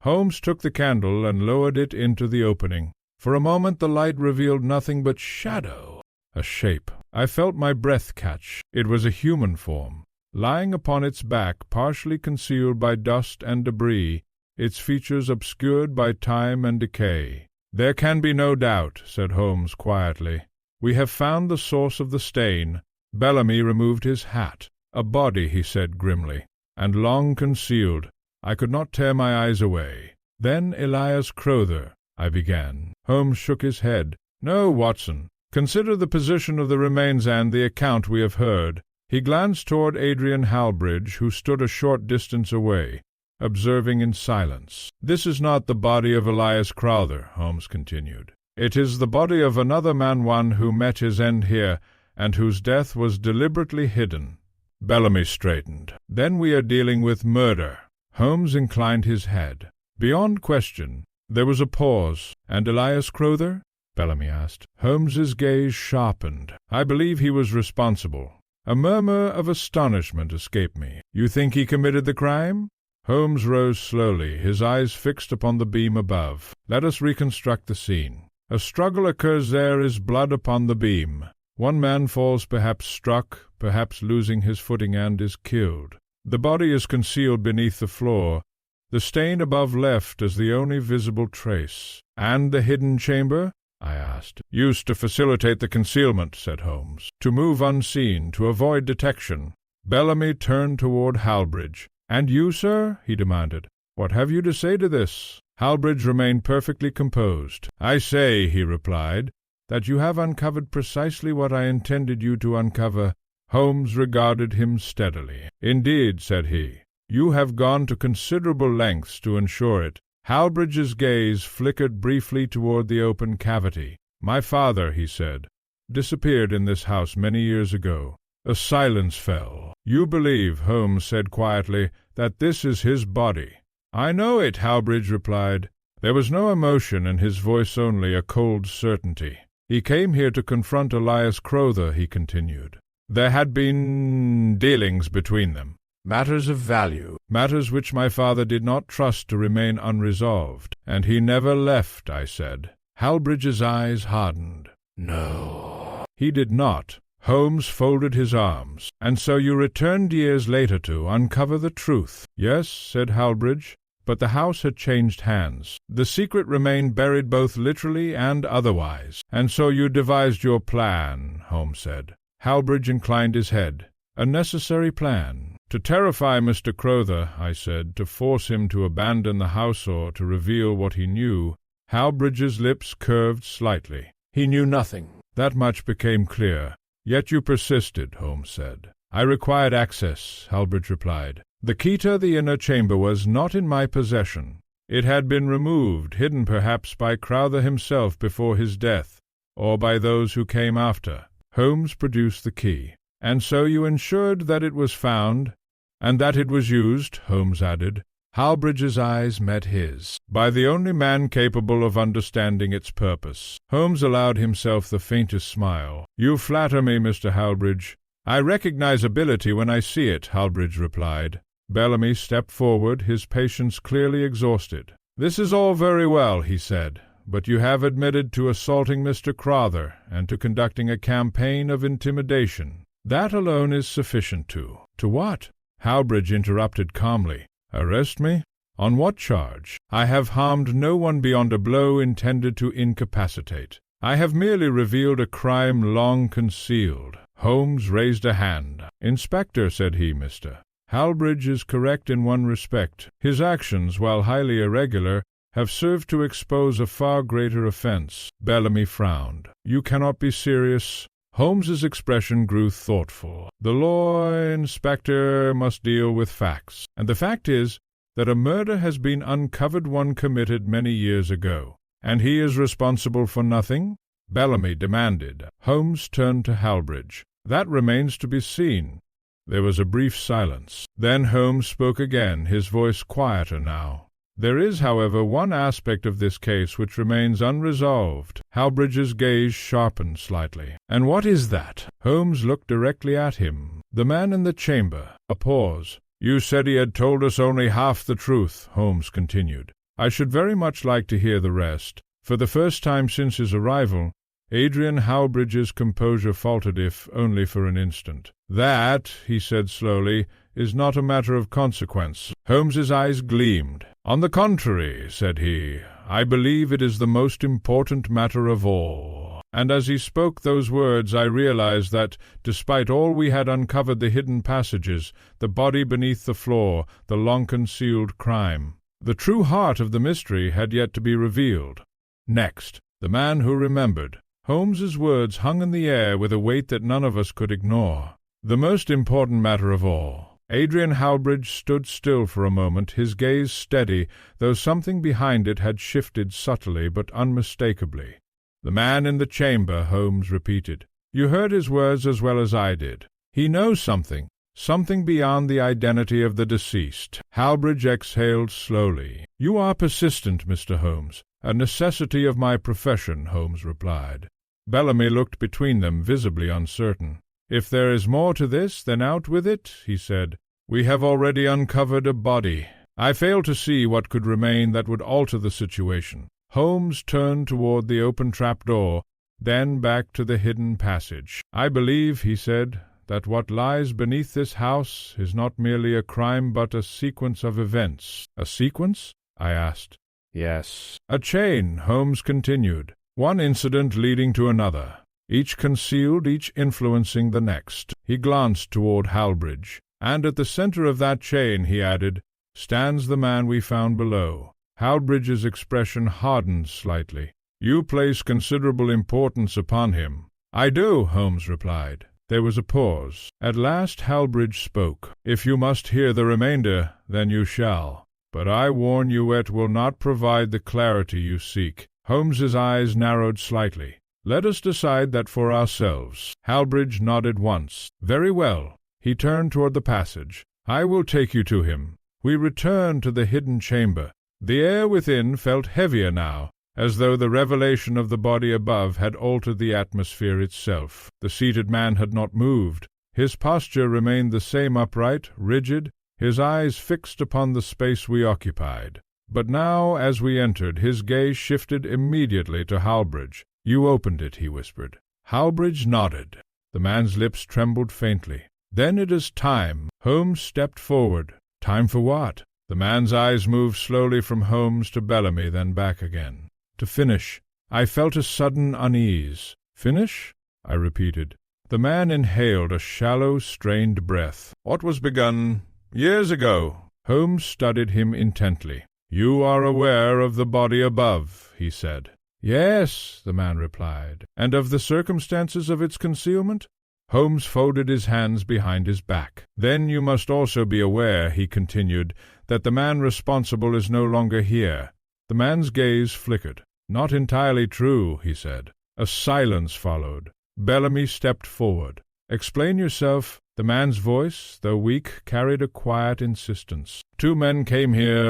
Holmes took the candle and lowered it into the opening. For a moment the light revealed nothing but shadow, a shape. I felt my breath catch. It was a human form. Lying upon its back, partially concealed by dust and debris, its features obscured by time and decay. "There can be no doubt," said Holmes quietly. "We have found the source of the stain." Bellamy removed his hat. "A body," he said grimly, "and long concealed. I could not tear my eyes away." "Then Elias Crowther," I began. Holmes shook his head. "No, Watson. Consider the position of the remains and the account we have heard." He glanced toward Adrian Halbridge, who stood a short distance away, observing in silence. "This is not the body of Elias Crowther," Holmes continued. "It is the body of another man, one who met his end here, and whose death was deliberately hidden." Bellamy straightened. "Then we are dealing with murder." Holmes inclined his head. "Beyond question." There was a pause. "And Elias Crowther?" Bellamy asked. Holmes's gaze sharpened. "I believe he was responsible." A murmur of astonishment escaped me. "You think he committed the crime?" Holmes rose slowly, his eyes fixed upon the beam above. "Let us reconstruct the scene. A struggle occurs, there is blood upon the beam. One man falls, perhaps struck, perhaps losing his footing, and is killed. The body is concealed beneath the floor, the stain above left as the only visible trace." "And the hidden chamber?" I asked. "Used to facilitate the concealment," said Holmes. "To move unseen, to avoid detection." Bellamy turned toward Halbridge. "And you, sir?" he demanded. "What have you to say to this?" Halbridge remained perfectly composed. "I say," he replied, "that you have uncovered precisely what I intended you to uncover." Holmes regarded him steadily. "Indeed," said he, "you have gone to considerable lengths to ensure it." Halbridge's gaze flickered briefly toward the open cavity. "My father," he said, "disappeared in this house many years ago." A silence fell. "You believe," Holmes said quietly, "that this is his body?" "I know it," Halbridge replied. There was no emotion in his voice, only a cold certainty. "He came here to confront Elias Crowther," he continued. "There had been dealings between them. Matters of value, matters which my father did not trust to remain unresolved. And he never left," I said. Hallbridge's eyes hardened. No. He did not. Holmes folded his arms. "And so you returned years later to uncover the truth?" "Yes," said Hallbridge, "but the house had changed hands. The secret remained buried both literally and otherwise." "And so you devised your plan," Holmes said. Hallbridge inclined his head. "A necessary plan. To terrify Mr. Crowther," I said, "to force him to abandon the house or to reveal what he knew." Hallbridge's lips curved slightly. "He knew nothing. That much became clear. Yet you persisted," Holmes said. "I required access," Hallbridge replied. "The key to the inner chamber was not in my possession. It had been removed, hidden perhaps by Crowther himself before his death, or by those who came after." Holmes produced the key. "And so you ensured that it was found, and that it was used," Holmes added. Hallbridge's eyes met his, "by the only man capable of understanding its purpose." Holmes allowed himself the faintest smile. "You flatter me, Mr. Hallbridge." "I recognize ability when I see it," Hallbridge replied. Bellamy stepped forward, his patience clearly exhausted. "This is all very well," he said, "but you have admitted to assaulting Mr. Crowther and to conducting a campaign of intimidation. That alone is sufficient to—" "To what?" Hallbridge interrupted calmly. "Arrest me? On what charge? I have harmed no one beyond a blow intended to incapacitate. I have merely revealed a crime long concealed." Holmes raised a hand. "Inspector," said he, "Mr. Hallbridge is correct in one respect. His actions, while highly irregular, have served to expose a far greater offense." Bellamy frowned. "You cannot be serious." Holmes's expression grew thoughtful. "The law, Inspector, must deal with facts. And the fact is that a murder has been uncovered, one committed many years ago. And he is responsible for nothing?" Bellamy demanded. Holmes turned to Hallbridge. "That remains to be seen." There was a brief silence. Then Holmes spoke again, his voice quieter now. "There is, however, one aspect of this case which remains unresolved." Hallbridge's gaze sharpened slightly. "And what is that?" Holmes looked directly at him. "The man in the chamber." A pause. "You said he had told us only half the truth," Holmes continued. "I should very much like to hear the rest." For the first time since his arrival, Adrian Hallbridge's composure faltered, if only for an instant. "That," he said slowly, "is not a matter of consequence." Holmes's eyes gleamed. "On the contrary," said he, "I believe it is the most important matter of all." And as he spoke those words I realized that, despite all we had uncovered, the hidden passages, the body beneath the floor, the long-concealed crime, the true heart of the mystery had yet to be revealed. Next, the man who remembered. Holmes's words hung in the air with a weight that none of us could ignore. The most important matter of all. Adrian Hallbridge stood still for a moment, his gaze steady, though something behind it had shifted subtly but unmistakably. "The man in the chamber," Holmes repeated. "You heard his words as well as I did. He knows something, something beyond the identity of the deceased." Hallbridge exhaled slowly. "You are persistent, Mr. Holmes." "A necessity of my profession," Holmes replied. Bellamy looked between them, visibly uncertain. "If there is more to this, then out with it," he said. "We have already uncovered a body. I fail to see what could remain that would alter the situation." Holmes turned toward the open trapdoor, then back to the hidden passage. "I believe," he said, "that what lies beneath this house is not merely a crime but a sequence of events." "A sequence?" I asked. "Yes. A chain," Holmes continued. "One incident leading to another, each concealed, each influencing the next." He glanced toward Hallbridge. "And at the center of that chain," he added, "stands the man we found below." Hallbridge's expression hardened slightly. "You place considerable importance upon him." "I do," Holmes replied. There was a pause. At last Hallbridge spoke. "If you must hear the remainder, then you shall. But I warn you it will not provide the clarity you seek." Holmes's eyes narrowed slightly. "Let us decide that for ourselves." Hallbridge nodded once. "Very well." He turned toward the passage. "I will take you to him." We returned to the hidden chamber. The air within felt heavier now, as though the revelation of the body above had altered the atmosphere itself. The seated man had not moved. His posture remained the same, upright, rigid, his eyes fixed upon the space we occupied. But now, as we entered, his gaze shifted immediately to Hallbridge. "You opened it," he whispered. Hallbridge nodded. The man's lips trembled faintly. "Then it is time." Holmes stepped forward. "Time for what?" The man's eyes moved slowly from Holmes to Bellamy, then back again. "To finish." I felt a sudden unease. "Finish?" I repeated. The man inhaled a shallow, strained breath. "What was begun years ago." Holmes studied him intently. "You are aware of the body above," he said. "Yes," the man replied. "And of the circumstances of its concealment?" Holmes folded his hands behind his back. "Then you must also be aware," he continued, "that the man responsible is no longer here." The man's gaze flickered. "Not entirely true," he said. A silence followed. Bellamy stepped forward. "Explain yourself." The man's voice, though weak, carried a quiet insistence. "Two men came here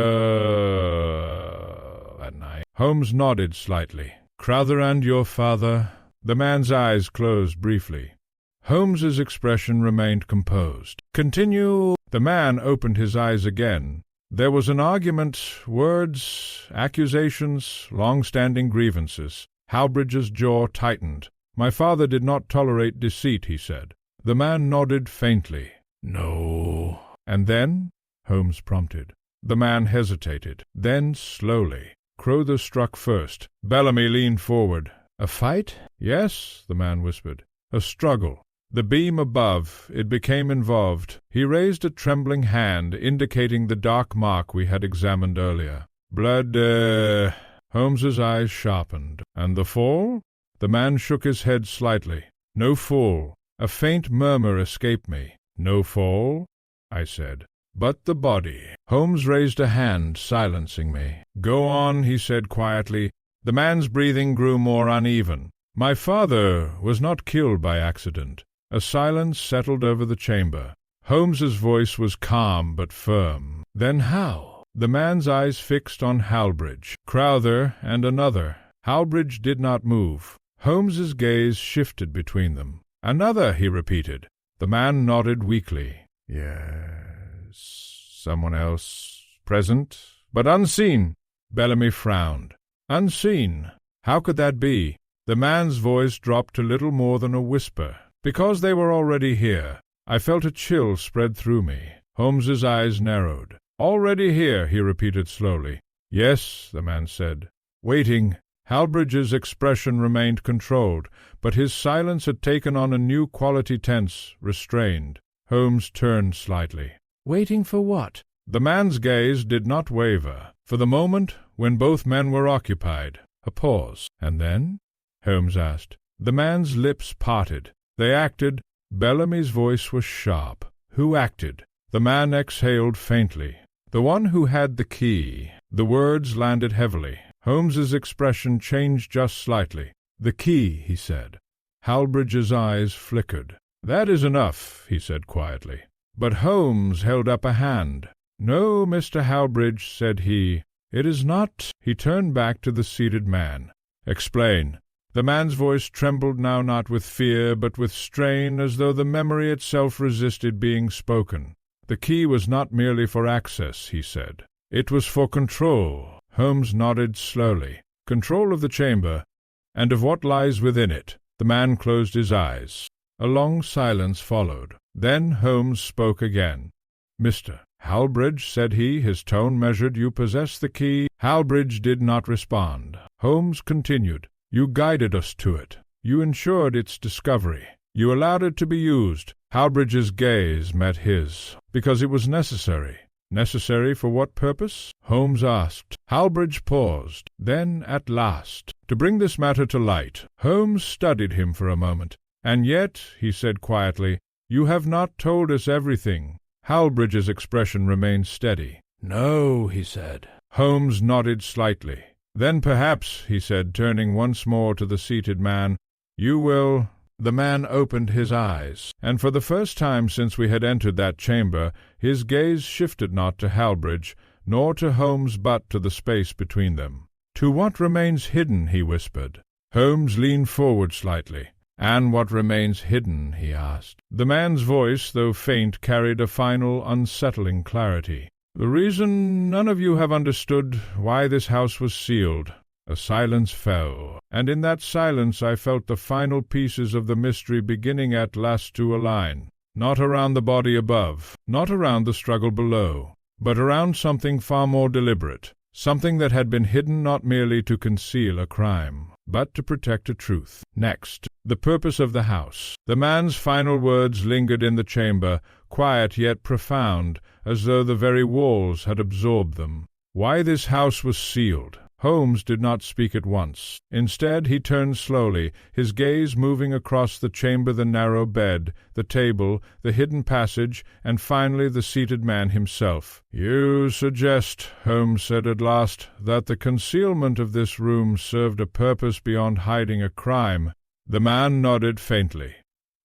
at night." Holmes nodded slightly. "Crowther and your father?" The man's eyes closed briefly. Holmes's expression remained composed. "Continue." The man opened his eyes again. "There was an argument, words, accusations, long-standing grievances." Hallbridge's jaw tightened. "My father did not tolerate deceit," he said. The man nodded faintly. "No." "And then?" Holmes prompted. The man hesitated. Then, slowly, Crowther struck first. Bellamy leaned forward. "A fight?" "Yes," the man whispered. "A struggle. The beam above, it became involved." He raised a trembling hand, indicating the dark mark we had examined earlier. "Blood, Holmes's eyes sharpened. "And the fall?" The man shook his head slightly. "No fall." A faint murmur escaped me. "No fall?" I said. "But the body." Holmes raised a hand, silencing me. "Go on," he said quietly. The man's breathing grew more uneven. "My father was not killed by accident." A silence settled over the chamber. Holmes's voice was calm but firm. "Then how?" The man's eyes fixed on Hallbridge, Crowther, and another. Hallbridge did not move. Holmes's gaze shifted between them. "Another," he repeated. The man nodded weakly. "Yes, someone else present, but unseen." Bellamy frowned. "Unseen? How could that be?" The man's voice dropped to little more than a whisper. "Because they were already here." I felt a chill spread through me. Holmes's eyes narrowed. "Already here," he repeated slowly. "Yes," the man said. "Waiting." Hallbridge's expression remained controlled, but his silence had taken on a new quality, tense, restrained. Holmes turned slightly. "Waiting for what?" The man's gaze did not waver. For the moment, when both men were occupied, a pause. "And then?" Holmes asked. The man's lips parted. "They acted." Bellamy's voice was sharp. "Who acted?" The man exhaled faintly. "The one who had the key." The words landed heavily. Holmes's expression changed just slightly. "The key," he said. Hallbridge's eyes flickered. "That is enough," he said quietly. But Holmes held up a hand. "No, Mr. Hallbridge," said he. "It is not." He turned back to the seated man. "Explain." The man's voice trembled now not with fear, but with strain, as though the memory itself resisted being spoken. "The key was not merely for access," he said. "It was for control." Holmes nodded slowly. "Control of the chamber, and of what lies within it." The man closed his eyes. A long silence followed. Then Holmes spoke again. "Mr. Hallbridge," said he, his tone measured, "you possess the key." Hallbridge did not respond. Holmes continued. "You guided us to it. You ensured its discovery. You allowed it to be used." Hallbridge's gaze met his. "Because it was necessary." "Necessary for what purpose?" Holmes asked. Hallbridge paused. Then, at last, "To bring this matter to light." Holmes studied him for a moment. "And yet," he said quietly, "you have not told us everything." Hallbridge's expression remained steady. "No," he said. Holmes nodded slightly. "Then perhaps," he said, turning once more to the seated man, "you will—" The man opened his eyes, and for the first time since we had entered that chamber, his gaze shifted not to Hallbridge, nor to Holmes, but to the space between them. "To what remains hidden?" he whispered. Holmes leaned forward slightly. "And what remains hidden?" he asked. The man's voice, though faint, carried a final, unsettling clarity. "The reason none of you have understood why this house was sealed." A silence fell, and in that silence I felt the final pieces of the mystery beginning at last to align. Not around the body above, not around the struggle below, but around something far more deliberate, something that had been hidden not merely to conceal a crime, but to protect a truth. Next, the purpose of the house. The man's final words lingered in the chamber, quiet yet profound, as though the very walls had absorbed them. Why this house was sealed. Holmes did not speak at once. Instead, he turned slowly, his gaze moving across the chamber, the narrow bed, the table, the hidden passage, and finally the seated man himself. "You suggest," Holmes said at last, "that the concealment of this room served a purpose beyond hiding a crime." The man nodded faintly.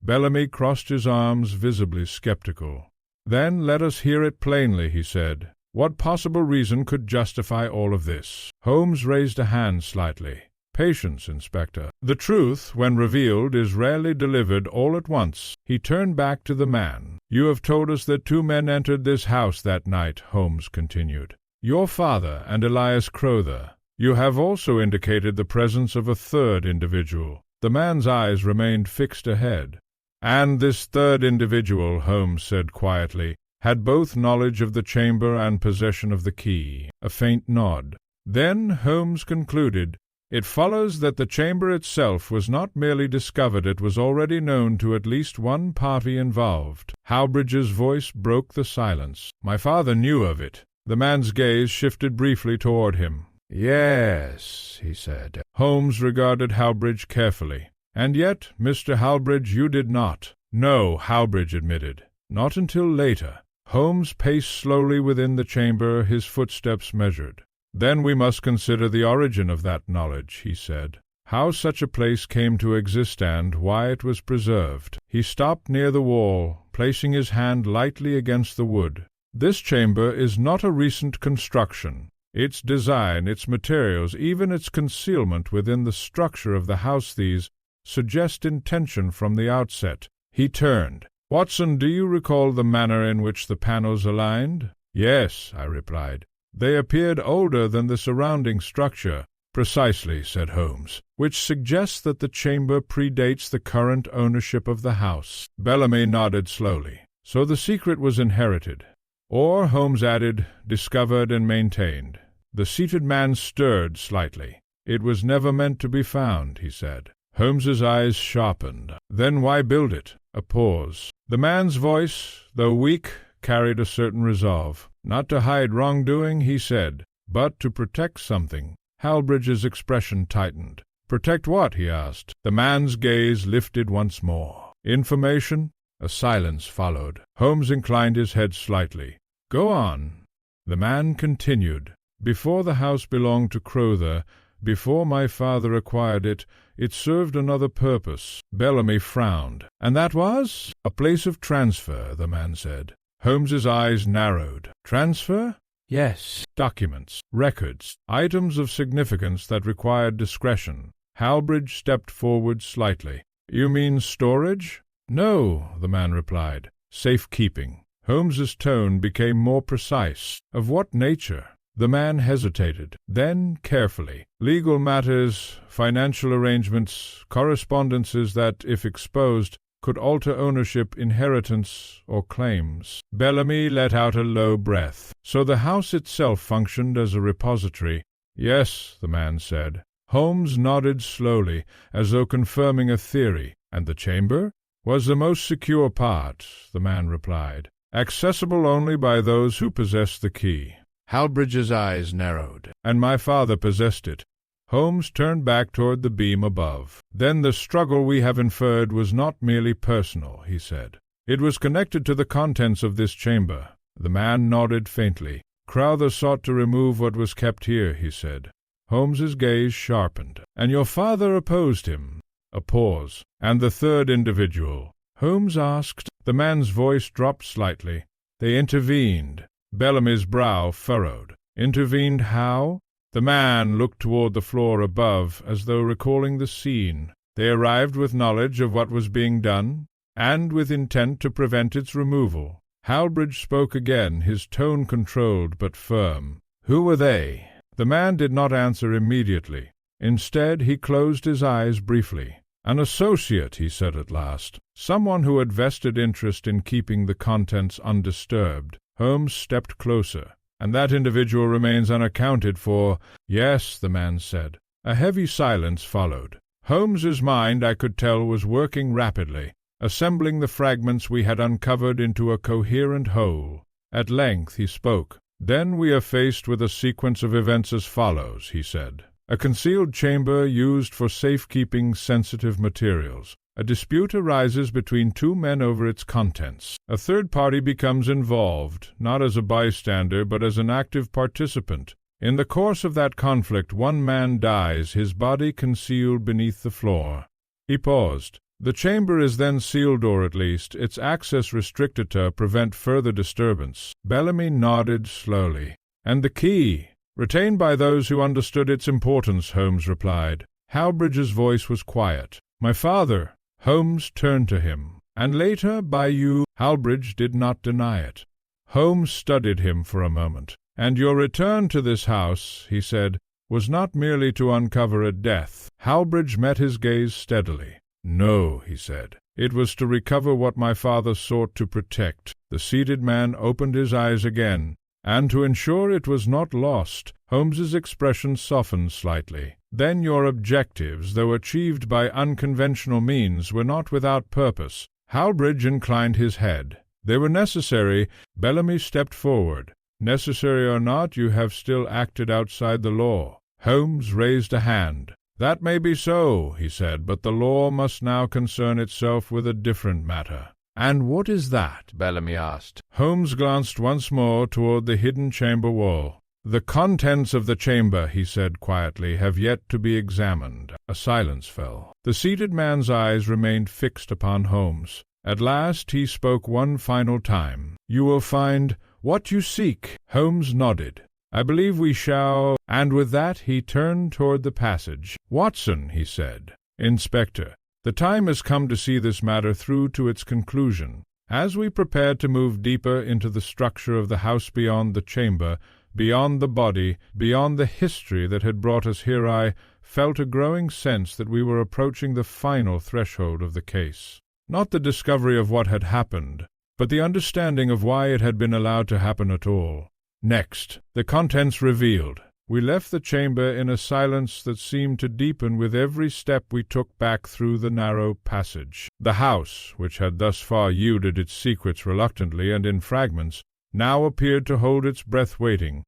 Bellamy crossed his arms, visibly skeptical. "Then let us hear it plainly," he said. "What possible reason could justify all of this?" Holmes raised a hand slightly. "Patience, Inspector. The truth, when revealed, is rarely delivered all at once." He turned back to the man. "You have told us that 2 men entered this house that night," Holmes continued. "Your father and Elias Crowther. You have also indicated the presence of a 3rd individual." The man's eyes remained fixed ahead. "And this 3rd individual," Holmes said quietly, "had both knowledge of the chamber and possession of the key." A faint nod. Then Holmes concluded, "It follows that the chamber itself was not merely discovered, it was already known to at least one party involved." Howbridge's voice broke the silence. "My father knew of it." The man's gaze shifted briefly toward him. "Yes," he said. Holmes regarded Howbridge carefully. "And yet, Mr. Howbridge, you did not." "No," Howbridge admitted. "Not until later." Holmes paced slowly within the chamber, his footsteps measured. "Then we must consider the origin of that knowledge," he said. "How such a place came to exist and why it was preserved." He stopped near the wall, placing his hand lightly against the wood. "This chamber is not a recent construction. Its design, its materials, even its concealment within the structure of the house, these suggest intention from the outset." He turned. "Watson, do you recall the manner in which the panels aligned?" "Yes," I replied. "They appeared older than the surrounding structure." "Precisely," said Holmes, "which suggests that the chamber predates the current ownership of the house." Bellamy nodded slowly. "So the secret was inherited. Or," Holmes added, "discovered and maintained." The seated man stirred slightly. "It was never meant to be found," he said. Holmes's eyes sharpened. "Then why build it?" A pause. The man's voice, though weak, carried a certain resolve. "Not to hide wrongdoing," he said, "but to protect something." Howbridge's expression tightened. "Protect what?" he asked. The man's gaze lifted once more. "Information?" A silence followed. Holmes inclined his head slightly. "Go on." The man continued. "Before the house belonged to Crowther, before my father acquired it, it served another purpose." Bellamy frowned. "And that was?" "A place of transfer," the man said. Holmes's eyes narrowed. "Transfer?" "Yes. Documents, records, items of significance that required discretion." Howbridge stepped forward slightly. "You mean storage?" "No," the man replied. "Safekeeping." Holmes's tone became more precise. "Of what nature?" The man hesitated. Then, carefully, "Legal matters, financial arrangements, correspondences that, if exposed, could alter ownership, inheritance, or claims." Bellamy let out a low breath. "So the house itself functioned as a repository?" "Yes," the man said. Holmes nodded slowly, as though confirming a theory. "And the chamber?" "Was the most secure part," the man replied. "Accessible only by those who possessed the key." Howbridge's eyes narrowed. "And my father possessed it." Holmes turned back toward the beam above. "Then the struggle we have inferred was not merely personal," he said. "It was connected to the contents of this chamber." The man nodded faintly. "Crowther sought to remove what was kept here," he said. Holmes's gaze sharpened. "And your father opposed him?" A pause. "And the 3rd individual?" Holmes asked. The man's voice dropped slightly. "They intervened." Bellamy's brow furrowed. "Intervened how?" The man looked toward the floor above, as though recalling the scene. "They arrived with knowledge of what was being done, and with intent to prevent its removal." Halbridge spoke again, his tone controlled but firm. "Who were they?" The man did not answer immediately. Instead, he closed his eyes briefly. "An associate," he said at last. "Someone who had vested interest in keeping the contents undisturbed." Holmes stepped closer. "And that individual remains unaccounted for?" "Yes," the man said. A heavy silence followed. Holmes's mind, I could tell, was working rapidly, assembling the fragments we had uncovered into a coherent whole. At length he spoke. "Then we are faced with a sequence of events as follows," he said. "A concealed chamber used for safekeeping sensitive materials. A dispute arises between two men over its contents. A third party becomes involved, not as a bystander but as an active participant. In the course of that conflict one man dies, his body concealed beneath the floor." He paused. "The chamber is then sealed, or at least its access restricted to prevent further disturbance." Bellamy nodded slowly. "And the key?" "Retained by those who understood its importance," Holmes replied. Halbridge's voice was quiet. "My father." Holmes turned to him. "And later by you." Halbridge did not deny it. Holmes studied him for a moment. "And your return to this house," he said, "was not merely to uncover a death." Halbridge met his gaze steadily. "No," he said. "It was to recover what my father sought to protect." The seated man opened his eyes again, and to ensure it was not lost, Holmes's expression softened slightly. "Then your objectives, though achieved by unconventional means, were not without purpose." Halbridge inclined his head. "They were necessary." Bellamy stepped forward. "Necessary or not, you have still acted outside the law." Holmes raised a hand. "That may be so," he said, "but the law must now concern itself with a different matter." "And what is that?" Bellamy asked. Holmes glanced once more toward the hidden chamber wall. "The contents of the chamber," he said quietly, "have yet to be examined." A silence fell. The seated man's eyes remained fixed upon Holmes. At last he spoke one final time. "You will find what you seek." Holmes nodded. "I believe we shall—" And with that he turned toward the passage. "Watson," he said. "Inspector, the time has come to see this matter through to its conclusion. As we prepared to move deeper into the structure of the house beyond the chamber, beyond the body, beyond the history that had brought us here, I felt a growing sense that we were approaching the final threshold of the case. Not the discovery of what had happened, but the understanding of why it had been allowed to happen at all. Next, the contents revealed. We left the chamber in a silence that seemed to deepen with every step we took back through the narrow passage. The house, which had thus far yielded its secrets reluctantly and in fragments, now appeared to hold its breath waiting,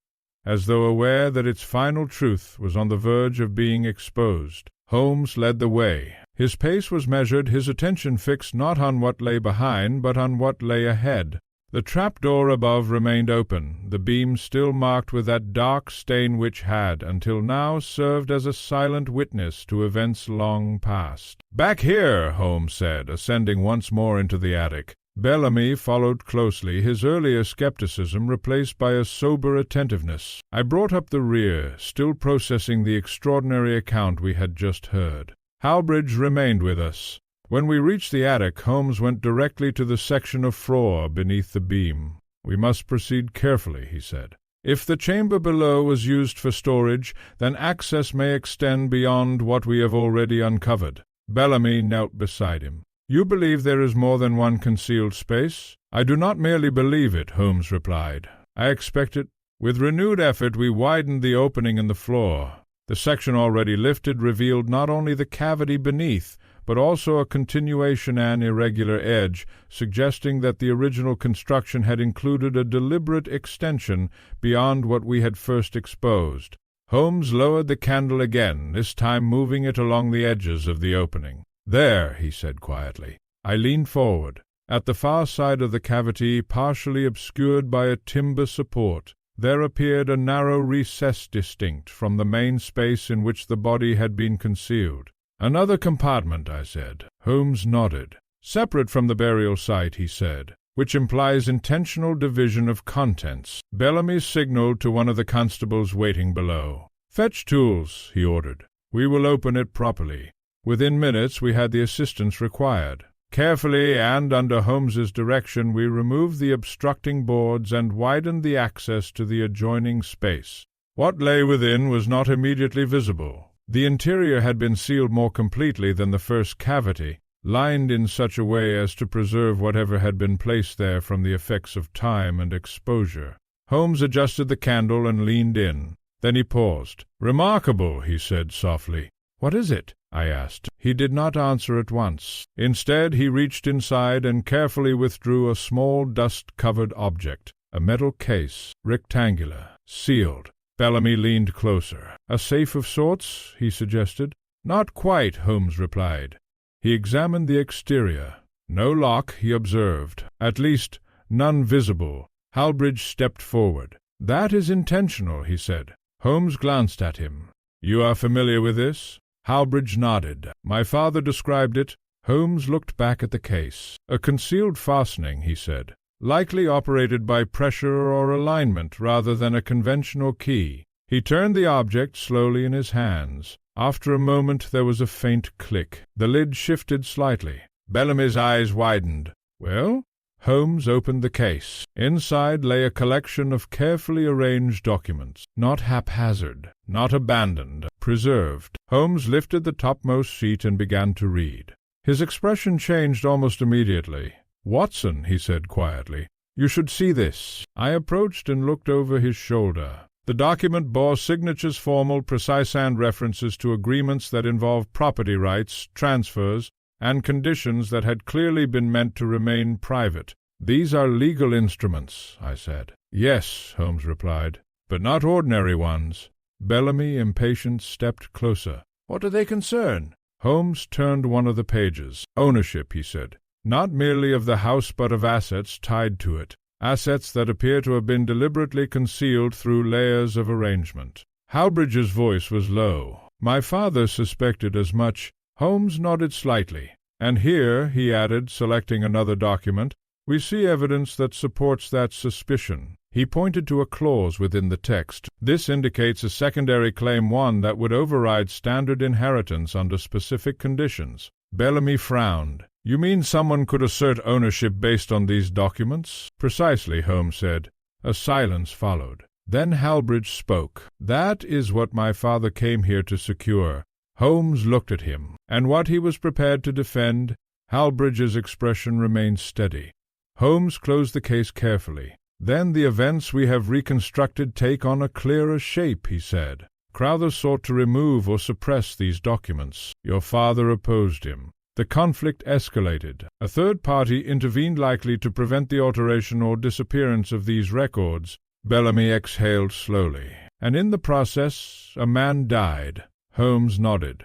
as though aware that its final truth was on the verge of being exposed. Holmes led the way. His pace was measured, his attention fixed not on what lay behind, but on what lay ahead. The trap-door above remained open, the beam still marked with that dark stain which had, until now, served as a silent witness to events long past. "Back here," Holmes said, ascending once more into the attic. Bellamy followed closely, his earlier skepticism replaced by a sober attentiveness. I brought up the rear, still processing the extraordinary account we had just heard. Halbridge remained with us. When we reached the attic, Holmes went directly to the section of floor beneath the beam. "We must proceed carefully," he said. "If the chamber below was used for storage, then access may extend beyond what we have already uncovered." Bellamy knelt beside him. "You believe there is more than one concealed space?" "I do not merely believe it," Holmes replied. "I expect it." With renewed effort we widened the opening in the floor. The section already lifted revealed not only the cavity beneath, but also a continuation and irregular edge, suggesting that the original construction had included a deliberate extension beyond what we had first exposed. Holmes lowered the candle again, this time moving it along the edges of the opening. "There," he said quietly. I leaned forward. At the far side of the cavity, partially obscured by a timber support, there appeared a narrow recess distinct from the main space in which the body had been concealed. "Another compartment," I said. Holmes nodded. "Separate from the burial site," he said, "which implies intentional division of contents." Bellamy signaled to one of the constables waiting below. "Fetch tools," he ordered. "We will open it properly." Within minutes we had the assistance required. Carefully and under Holmes's direction we removed the obstructing boards and widened the access to the adjoining space. What lay within was not immediately visible. The interior had been sealed more completely than the first cavity, lined in such a way as to preserve whatever had been placed there from the effects of time and exposure. Holmes adjusted the candle and leaned in. Then he paused. "Remarkable," he said softly. "What is it?" I asked. He did not answer at once. Instead, he reached inside and carefully withdrew a small dust-covered object, a metal case, rectangular, sealed. Bellamy leaned closer. "A safe of sorts?" he suggested. "Not quite," Holmes replied. He examined the exterior. "No lock," he observed. "At least, none visible." Halbridge stepped forward. "That is intentional," he said. Holmes glanced at him. "You are familiar with this?" Halbridge nodded. "My father described it." Holmes looked back at the case. "A concealed fastening," he said, "likely operated by pressure or alignment rather than a conventional key." He turned the object slowly in his hands. After a moment there was a faint click. The lid shifted slightly. Bellamy's eyes widened. "Well?" Holmes opened the case. Inside lay a collection of carefully arranged documents, not haphazard, not abandoned, preserved. Holmes lifted the topmost sheet and began to read. His expression changed almost immediately. "Watson," he said quietly, "you should see this." I approached and looked over his shoulder. The document bore signatures formal, precise, and references to agreements that involved property rights, transfers, and conditions that had clearly been meant to remain private. "These are legal instruments," I said. "Yes," Holmes replied, "but not ordinary ones." Bellamy, impatient, stepped closer. "What do they concern?" Holmes turned one of the pages. "Ownership," he said, "not merely of the house but of assets tied to it, assets that appear to have been deliberately concealed through layers of arrangement." Halbridge's voice was low. "My father suspected as much." Holmes nodded slightly. "And here," he added, selecting another document, "we see evidence that supports that suspicion." He pointed to a clause within the text. "This indicates a secondary claim, one that would override standard inheritance under specific conditions." Bellamy frowned. "You mean someone could assert ownership based on these documents?" "Precisely," Holmes said. A silence followed. Then Halbridge spoke. "That is what my father came here to secure." Holmes looked at him, and what he was prepared to defend. Halbridge's expression remained steady. Holmes closed the case carefully. "Then the events we have reconstructed take on a clearer shape," he said. "Crowther sought to remove or suppress these documents. Your father opposed him. The conflict escalated. A third party intervened, likely to prevent the alteration or disappearance of these records." Bellamy exhaled slowly. "And in the process a man died." Holmes nodded.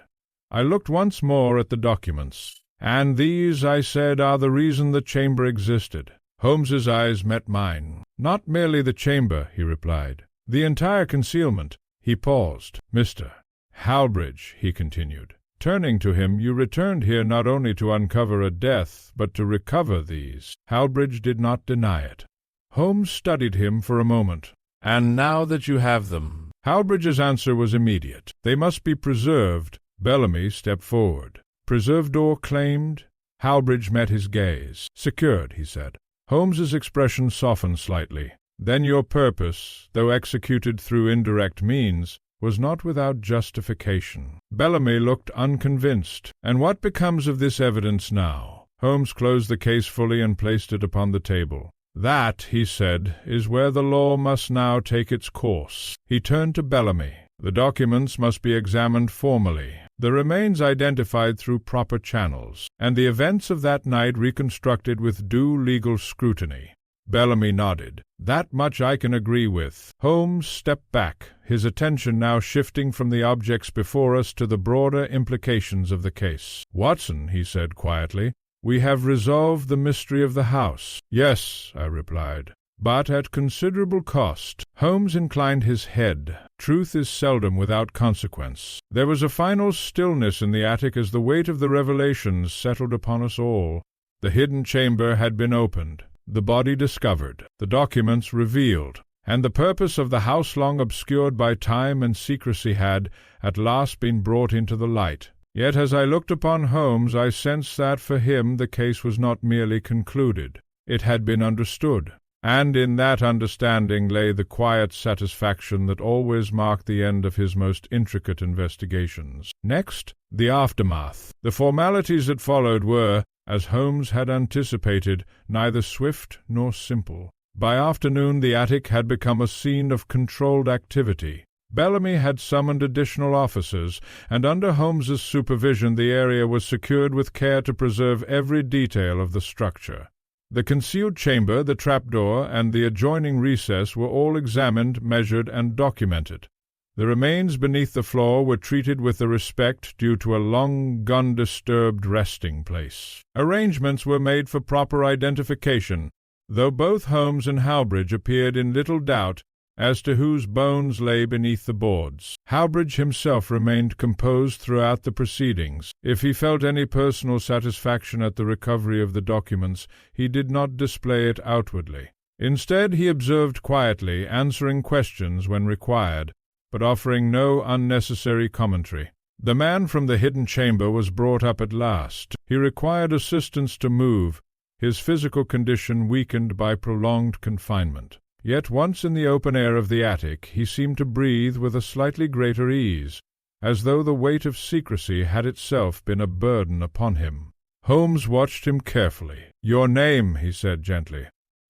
I looked once more at the documents. "And these," I said, "are the reason the chamber existed." Holmes's eyes met mine. "Not merely the chamber," he replied. "The entire concealment." He paused. "Mr. Halbridge," he continued, turning to him, "you returned here not only to uncover a death, but to recover these." Halbridge did not deny it. Holmes studied him for a moment. "And now that you have them?" Halbridge's answer was immediate. "They must be preserved." Bellamy stepped forward. "Preserved or claimed?" Halbridge met his gaze. "Secured," he said. Holmes's expression softened slightly. "Then your purpose, though executed through indirect means, was not without justification." Bellamy looked unconvinced. "And what becomes of this evidence now?" Holmes closed the case fully and placed it upon the table. "That," he said, "is where the law must now take its course." He turned to Bellamy. "The documents must be examined formally, the remains identified through proper channels, and the events of that night reconstructed with due legal scrutiny." Bellamy nodded. "That much I can agree with." Holmes stepped back, his attention now shifting from the objects before us to the broader implications of the case. "Watson," he said quietly, "we have resolved the mystery of the house." "Yes," I replied, "but at considerable cost." Holmes inclined his head. Truth is seldom without consequence. There was a final stillness in the attic as the weight of the revelations settled upon us all. The hidden chamber had been opened, the body discovered, the documents revealed, and the purpose of the house long obscured by time and secrecy had, at last, been brought into the light. Yet as I looked upon Holmes, I sensed that for him the case was not merely concluded. It had been understood, and in that understanding lay the quiet satisfaction that always marked the end of his most intricate investigations. Next, the aftermath. The formalities that followed were, as Holmes had anticipated, neither swift nor simple. By afternoon the attic had become a scene of controlled activity. Bellamy had summoned additional officers, and under Holmes's supervision the area was secured with care to preserve every detail of the structure. The concealed chamber, the trapdoor, and the adjoining recess were all examined, measured, and documented. The remains beneath the floor were treated with the respect due to a long-undisturbed resting place. Arrangements were made for proper identification, though both Holmes and Howbridge appeared in little doubt as to whose bones lay beneath the boards. Howbridge himself remained composed throughout the proceedings. If he felt any personal satisfaction at the recovery of the documents, he did not display it outwardly. Instead, he observed quietly, answering questions when required, but offering no unnecessary commentary. The man from the hidden chamber was brought up at last. He required assistance to move, his physical condition weakened by prolonged confinement. Yet once in the open air of the attic, he seemed to breathe with a slightly greater ease, as though the weight of secrecy had itself been a burden upon him. Holmes watched him carefully. "Your name," he said gently.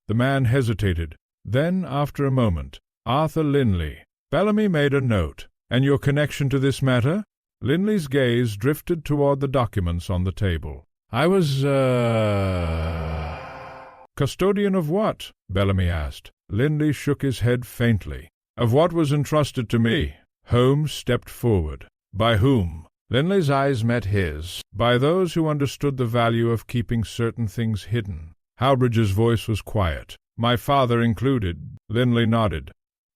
The man hesitated. Then, after a moment, "Arthur Linley." Bellamy made a note. "And your connection to this matter?" Linley's gaze drifted toward the documents on the table. "I was, Custodian of what?" Bellamy asked. Linley shook his head faintly. "Of what was entrusted to me." Holmes stepped forward. "By whom?" Linley's eyes met his. "By those who understood the value of keeping certain things hidden." Howbridge's voice was quiet. "My father included." Linley nodded.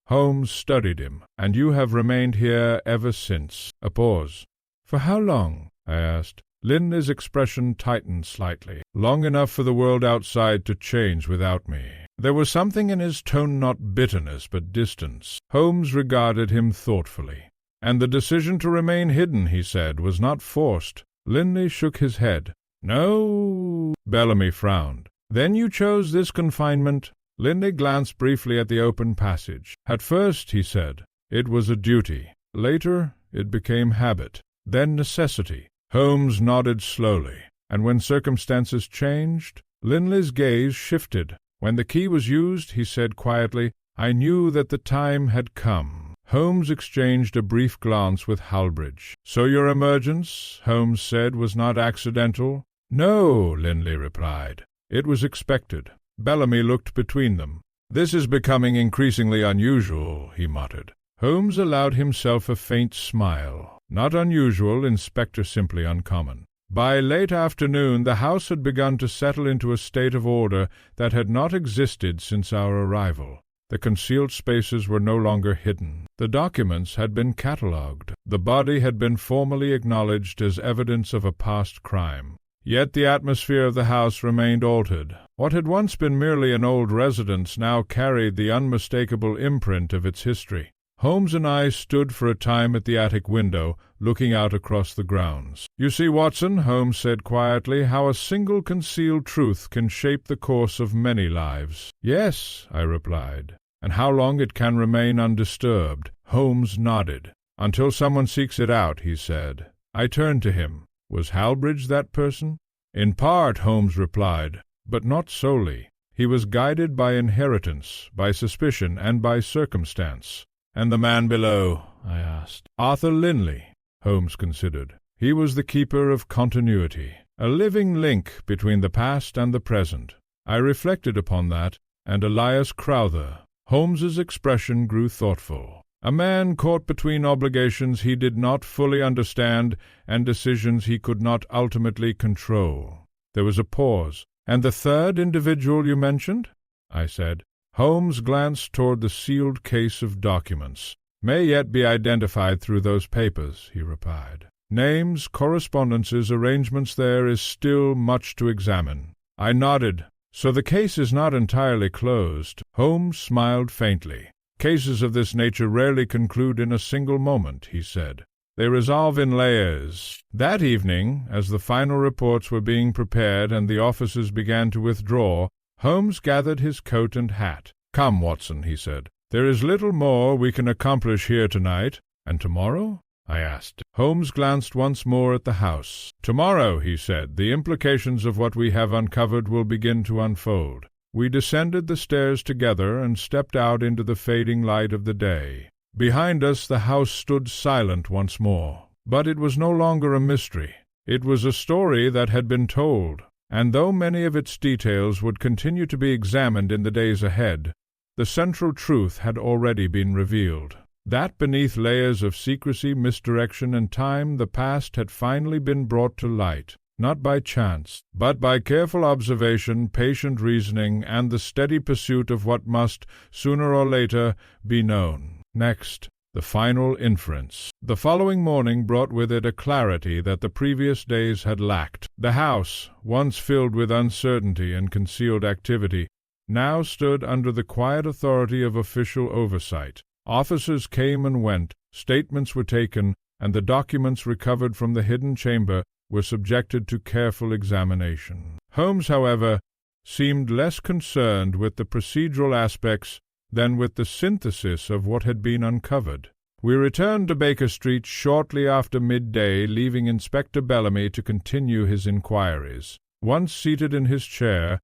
Holmes studied him. "And you have remained here ever since?" A pause. "For how long?" I asked. Linley's expression tightened slightly. "Long enough for the world outside to change without me." There was something in his tone, not bitterness, but distance. Holmes regarded him thoughtfully. "And the decision to remain hidden," he said, "was not forced." Linley shook his head. "No." Bellamy frowned. "Then you chose this confinement?" Linley glanced briefly at the open passage. "At first," he said, "it was a duty. Later, it became habit. Then necessity." Holmes nodded slowly. "And when circumstances changed?" Linley's gaze shifted. "When the key was used," he said quietly, "I knew that the time had come." Holmes exchanged a brief glance with Howbridge. "So your emergence," Holmes said, "was not accidental?" "No," Linley replied. "It was expected." Bellamy looked between them. "This is becoming increasingly unusual," he muttered. Holmes allowed himself a faint smile. "Not unusual, Inspector, simply uncommon." By late afternoon the house had begun to settle into a state of order that had not existed since our arrival. The concealed spaces were no longer hidden. The documents had been catalogued. The body had been formally acknowledged as evidence of a past crime. Yet the atmosphere of the house remained altered. What had once been merely an old residence now carried the unmistakable imprint of its history. Holmes and I stood for a time at the attic window, looking out across the grounds. "You see, Watson," Holmes said quietly, "how a single concealed truth can shape the course of many lives." "Yes," I replied. "And how long it can remain undisturbed." Holmes nodded. "Until someone seeks it out," he said. I turned to him. Was Howbridge that person? "In part," Holmes replied, "but not solely. He was guided by inheritance, by suspicion, and by circumstance." "And the man below?" I asked. "Arthur Linley," Holmes considered. "He was the keeper of continuity, a living link between the past and the present." I reflected upon that, and Elias Crowther. Holmes's expression grew thoughtful. "A man caught between obligations he did not fully understand and decisions he could not ultimately control." There was a pause. "And the third individual you mentioned?" I said. Holmes glanced toward the sealed case of documents. "May yet be identified through those papers," he replied. "Names, correspondences, arrangements, there is still much to examine." I nodded. "So the case is not entirely closed." Holmes smiled faintly. "Cases of this nature rarely conclude in a single moment," he said. They resolve in layers. That evening, as the final reports were being prepared and the officers began to withdraw, Holmes gathered his coat and hat. "Come, Watson," he said. "There is little more we can accomplish here tonight." "And tomorrow?" I asked. Holmes glanced once more at the house. "Tomorrow," he said, "the implications of what we have uncovered will begin to unfold." We descended the stairs together and stepped out into the fading light of the day. Behind us the house stood silent once more. But it was no longer a mystery. It was a story that had been told, and though many of its details would continue to be examined in the days ahead, the central truth had already been revealed. That beneath layers of secrecy, misdirection, and time, the past had finally been brought to light, not by chance, but by careful observation, patient reasoning, and the steady pursuit of what must, sooner or later, be known. Next, the final inference. The following morning brought with it a clarity that the previous days had lacked. The house, once filled with uncertainty and concealed activity, now stood under the quiet authority of official oversight. Officers came and went, statements were taken, and the documents recovered from the hidden chamber were subjected to careful examination. Holmes, however, seemed less concerned with the procedural aspects than with the synthesis of what had been uncovered. We returned to Baker Street shortly after midday, leaving Inspector Bellamy to continue his inquiries. Once seated in his chair,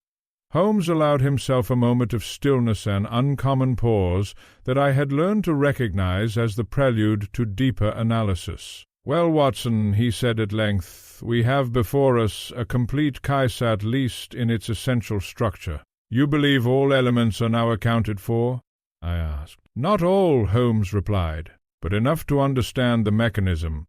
Holmes allowed himself a moment of stillness and uncommon pause that I had learned to recognize as the prelude to deeper analysis. "Well, Watson," he said at length, "we have before us a complete case, at least in its essential structure. You believe all elements are now accounted for?" I asked. "Not all," Holmes replied, "but enough to understand the mechanism."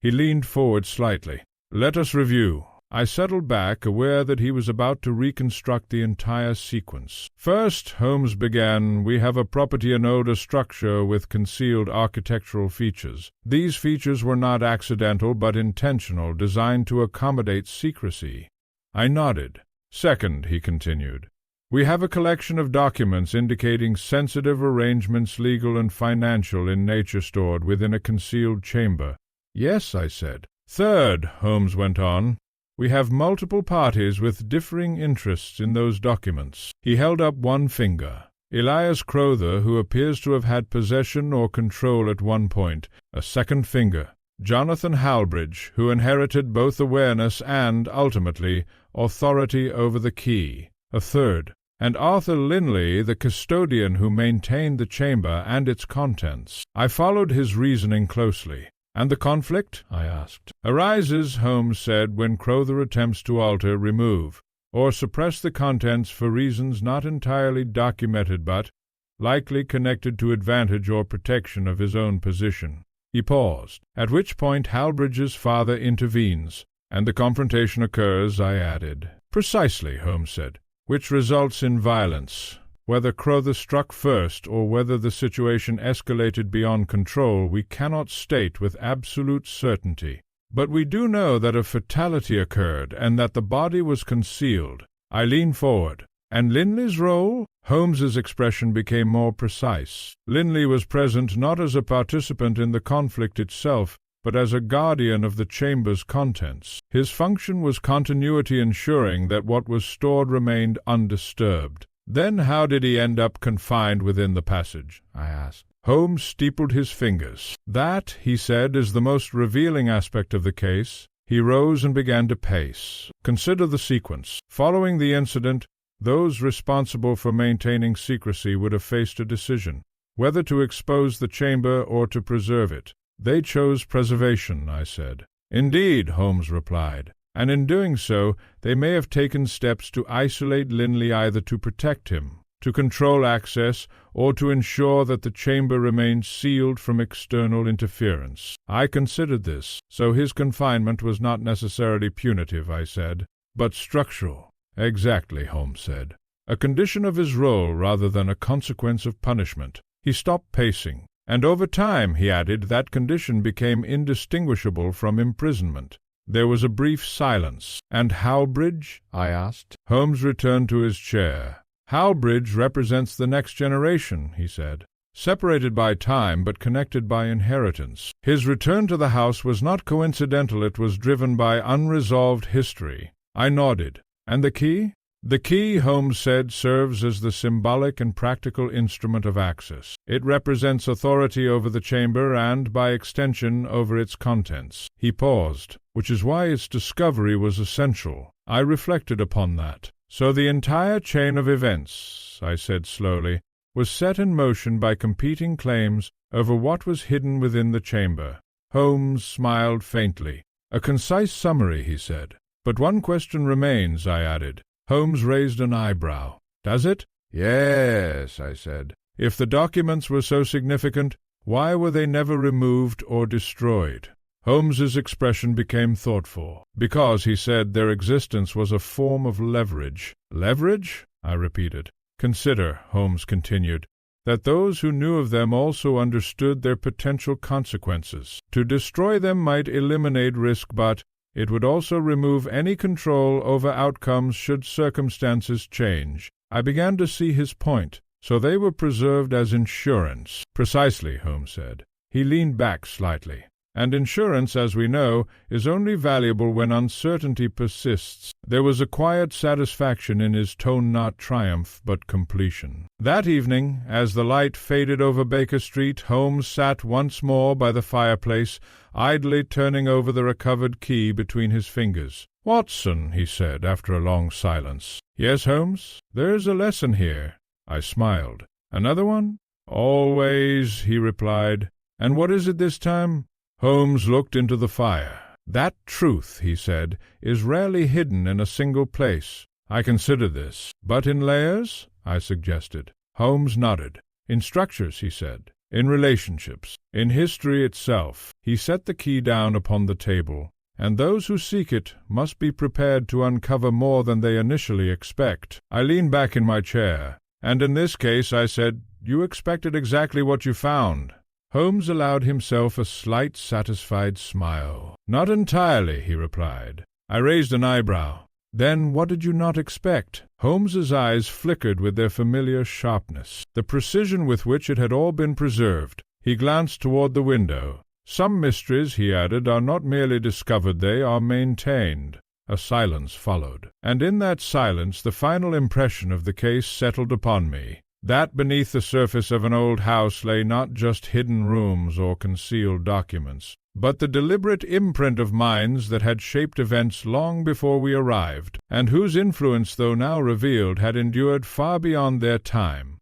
He leaned forward slightly. "Let us review." I settled back, aware that he was about to reconstruct the entire sequence. "First," Holmes began, "we have a property anode, a structure with concealed architectural features. These features were not accidental but intentional, designed to accommodate secrecy." I nodded. "Second," he continued, "we have a collection of documents indicating sensitive arrangements, legal and financial in nature, stored within a concealed chamber." "Yes," I said. "Third," Holmes went on, "we have multiple parties with differing interests in those documents." He held up one finger. "Elias Crowther, who appears to have had possession or control at one point. A second finger. Jonathan Halbridge, who inherited both awareness and, ultimately, authority over the key. A third. And Arthur Linley, the custodian who maintained the chamber and its contents." I followed his reasoning closely. "And the conflict?" I asked. "Arises," Holmes said, "when Crowther attempts to alter, remove, or suppress the contents for reasons not entirely documented but likely connected to advantage or protection of his own position." He paused, at which point Halbridge's father intervenes, and the confrontation occurs, I added. "Precisely," Holmes said. "Which results in violence. Whether Crowther struck first or whether the situation escalated beyond control we cannot state with absolute certainty. But we do know that a fatality occurred and that the body was concealed." I leaned forward. "And Linley's role?" Holmes's expression became more precise. "Linley was present not as a participant in the conflict itself, but as a guardian of the chamber's contents. His function was continuity, ensuring that what was stored remained undisturbed." "Then how did he end up confined within the passage?" I asked. Holmes steepled his fingers. "That," he said, "is the most revealing aspect of the case." He rose and began to pace. "Consider the sequence. Following the incident, those responsible for maintaining secrecy would have faced a decision, whether to expose the chamber or to preserve it. They chose preservation," I said. "Indeed," Holmes replied, "and in doing so, they may have taken steps to isolate Linley, either to protect him, to control access, or to ensure that the chamber remained sealed from external interference. I considered this, so his confinement was not necessarily punitive," I said, "but structural." "Exactly," Holmes said. "A condition of his role rather than a consequence of punishment." He stopped pacing. "And over time," he added, "that condition became indistinguishable from imprisonment." There was a brief silence. "And Halbridge?" I asked. Holmes returned to his chair. "Halbridge represents the next generation," he said. separated by time but connected by inheritance. His return to the house was not coincidental, it was driven by unresolved history. I nodded. And the key? The key, Holmes said, serves as the symbolic and practical instrument of access. It represents authority over the chamber and, by extension, over its contents. He paused, which is why its discovery was essential. I reflected upon that. So the entire chain of events, I said slowly, was set in motion by competing claims over what was hidden within the chamber. Holmes smiled faintly. A concise summary, he said. But one question remains, I added. Holmes raised an eyebrow. Does it? Yes, I said. If the documents were so significant, why were they never removed or destroyed? Holmes's expression became thoughtful. Because, he said, their existence was a form of leverage. Leverage? I repeated. Consider, Holmes continued, that those who knew of them also understood their potential consequences. To destroy them might eliminate risk, but it would also remove any control over outcomes should circumstances change. I began to see his point. So they were preserved as insurance. Precisely, Holmes said. He leaned back slightly. And insurance, as we know, is only valuable when uncertainty persists. There was a quiet satisfaction in his tone, not triumph, but completion. That evening, as the light faded over Baker Street, Holmes sat once more by the fireplace, idly turning over the recovered key between his fingers. "Watson," he said, after a long silence. "Yes, Holmes? There's a lesson here." I smiled. "Another one?" "Always," he replied. "And what is it this time?" Holmes looked into the fire. "That truth," he said, "is rarely hidden in a single place. I consider this. But in layers?" I suggested. Holmes nodded. "In structures," he said. "In relationships. In history itself." He set the key down upon the table. "And those who seek it must be prepared to uncover more than they initially expect." I leaned back in my chair. "And in this case," I said, "you expected exactly what you found." Holmes allowed himself a slight satisfied smile. "Not entirely," he replied. I raised an eyebrow. "Then what did you not expect?" Holmes's eyes flickered with their familiar sharpness, the precision with which it had all been preserved. He glanced toward the window. "Some mysteries," he added, "are not merely discovered, they are maintained." A silence followed, and in that silence the final impression of the case settled upon me. That beneath the surface of an old house lay not just hidden rooms or concealed documents, but the deliberate imprint of minds that had shaped events long before we arrived, and whose influence, though now revealed, had endured far beyond their time.